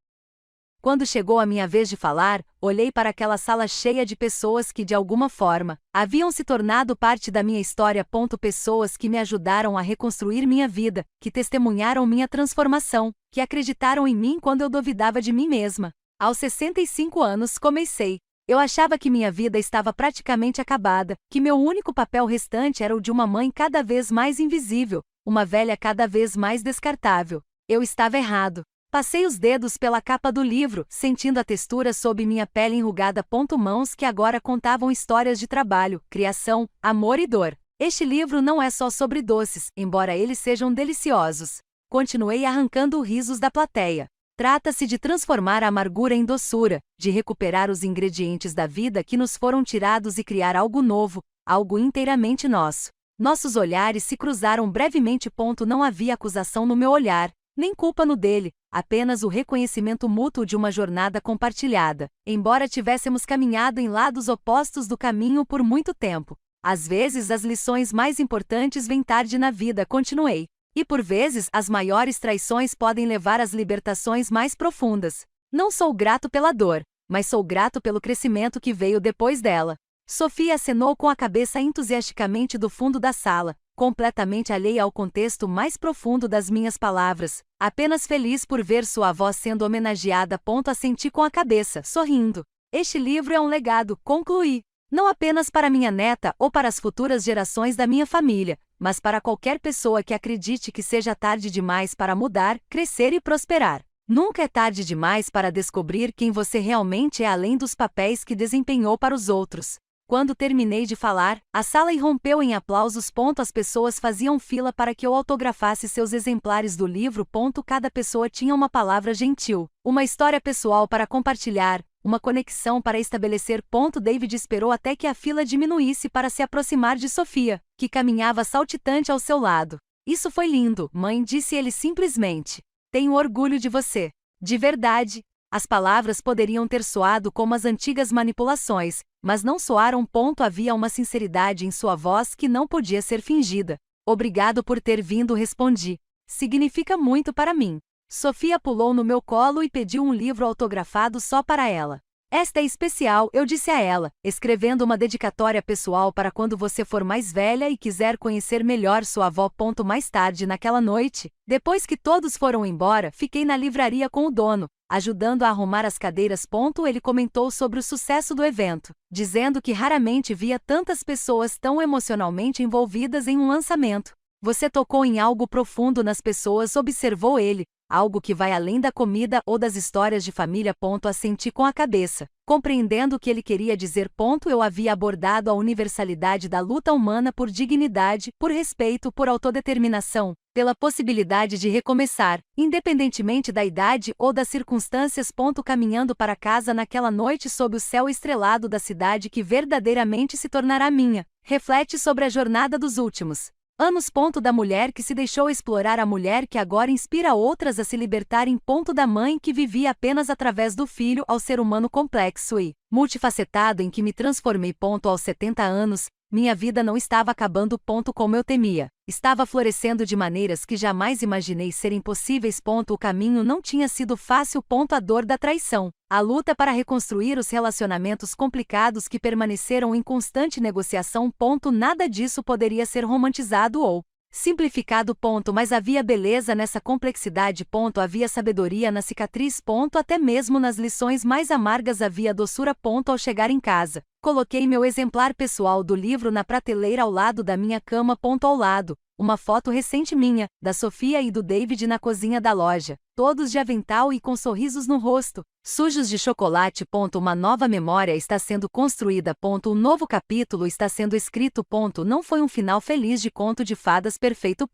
Quando chegou a minha vez de falar, olhei para aquela sala cheia de pessoas que de alguma forma haviam se tornado parte da minha história. Pessoas que me ajudaram a reconstruir minha vida, que testemunharam minha transformação, que acreditaram em mim quando eu duvidava de mim mesma. Aos 65 anos comecei. Eu achava que minha vida estava praticamente acabada, que meu único papel restante era o de uma mãe cada vez mais invisível, uma velha cada vez mais descartável. Eu estava errado. Passei os dedos pela capa do livro, sentindo a textura sob minha pele enrugada. Mãos que agora contavam histórias de trabalho, criação, amor e dor. Este livro não é só sobre doces, embora eles sejam deliciosos. Continuei arrancando risos da plateia. Trata-se de transformar a amargura em doçura, de recuperar os ingredientes da vida que nos foram tirados e criar algo novo, algo inteiramente nosso. Nossos olhares se cruzaram brevemente. Não havia acusação no meu olhar, nem culpa no dele, apenas o reconhecimento mútuo de uma jornada compartilhada. Embora tivéssemos caminhado em lados opostos do caminho por muito tempo, às vezes as lições mais importantes vêm tarde na vida. Continuei. E por vezes as maiores traições podem levar às libertações mais profundas. Não sou grato pela dor, mas sou grato pelo crescimento que veio depois dela. Sofia acenou com a cabeça entusiasticamente do fundo da sala, completamente alheia ao contexto mais profundo das minhas palavras, apenas feliz por ver sua avó sendo homenageada. Assenti com a cabeça, sorrindo. Este livro é um legado, concluí. Não apenas para minha neta ou para as futuras gerações da minha família, mas para qualquer pessoa que acredite que seja tarde demais para mudar, crescer e prosperar. Nunca é tarde demais para descobrir quem você realmente é além dos papéis que desempenhou para os outros. Quando terminei de falar, a sala irrompeu em aplausos. As pessoas faziam fila para que eu autografasse seus exemplares do livro. Cada pessoa tinha uma palavra gentil, uma história pessoal para compartilhar, uma conexão para estabelecer. David esperou até que a fila diminuísse para se aproximar de Sofia, que caminhava saltitante ao seu lado. Isso foi lindo, mãe, disse ele simplesmente. Tenho orgulho de você. De verdade. As palavras poderiam ter soado como as antigas manipulações, mas não soaram. Havia uma sinceridade em sua voz que não podia ser fingida. Obrigado por ter vindo, respondi. Significa muito para mim. Sofia pulou no meu colo e pediu um livro autografado só para ela. Esta é especial, eu disse a ela, escrevendo uma dedicatória pessoal para quando você for mais velha e quiser conhecer melhor sua avó. Mais tarde naquela noite, depois que todos foram embora, fiquei na livraria com o dono, ajudando a arrumar as cadeiras. Ele comentou sobre o sucesso do evento, dizendo que raramente via tantas pessoas tão emocionalmente envolvidas em um lançamento. Você tocou em algo profundo nas pessoas, observou ele. Algo que vai além da comida ou das histórias de família. Assenti com a cabeça, compreendendo o que ele queria dizer. Eu havia abordado a universalidade da luta humana por dignidade, por respeito, por autodeterminação, pela possibilidade de recomeçar, independentemente da idade ou das circunstâncias. Caminhando para casa naquela noite sob o céu estrelado da cidade que verdadeiramente se tornará minha, reflete sobre a jornada dos últimos anos. Da mulher que se deixou explorar, a mulher que agora inspira outras a se libertarem. Da mãe que vivia apenas através do filho, ao ser humano complexo e multifacetado em que me transformei. Aos 70 anos, minha vida não estava acabando. Como eu temia. Estava florescendo de maneiras que jamais imaginei serem possíveis. O caminho não tinha sido fácil. A dor da traição, a luta para reconstruir os relacionamentos complicados que permaneceram em constante negociação. Nada disso poderia ser romantizado ou simplificado. Mas havia beleza nessa complexidade. Havia sabedoria na cicatriz. Até mesmo nas lições mais amargas havia doçura. Ao chegar em casa, coloquei meu exemplar pessoal do livro na prateleira ao lado da minha cama. Ao lado, uma foto recente minha, da Sofia e do David na cozinha da loja, todos de avental e com sorrisos no rosto, sujos de chocolate. Uma nova memória está sendo construída. Um novo capítulo está sendo escrito. Não foi um final feliz de conto de fadas perfeito.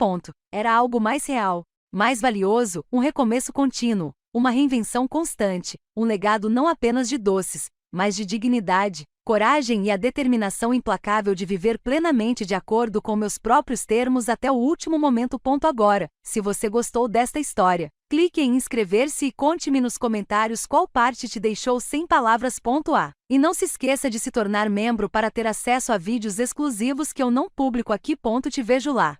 Era algo mais real, mais valioso, um recomeço contínuo, uma reinvenção constante, um legado não apenas de doces, mas de dignidade, coragem e a determinação implacável de viver plenamente de acordo com meus próprios termos até o último momento. Agora, se você gostou desta história, clique em inscrever-se e conte-me nos comentários qual parte te deixou sem palavras. E não se esqueça de se tornar membro para ter acesso a vídeos exclusivos que eu não publico aqui. Te vejo lá.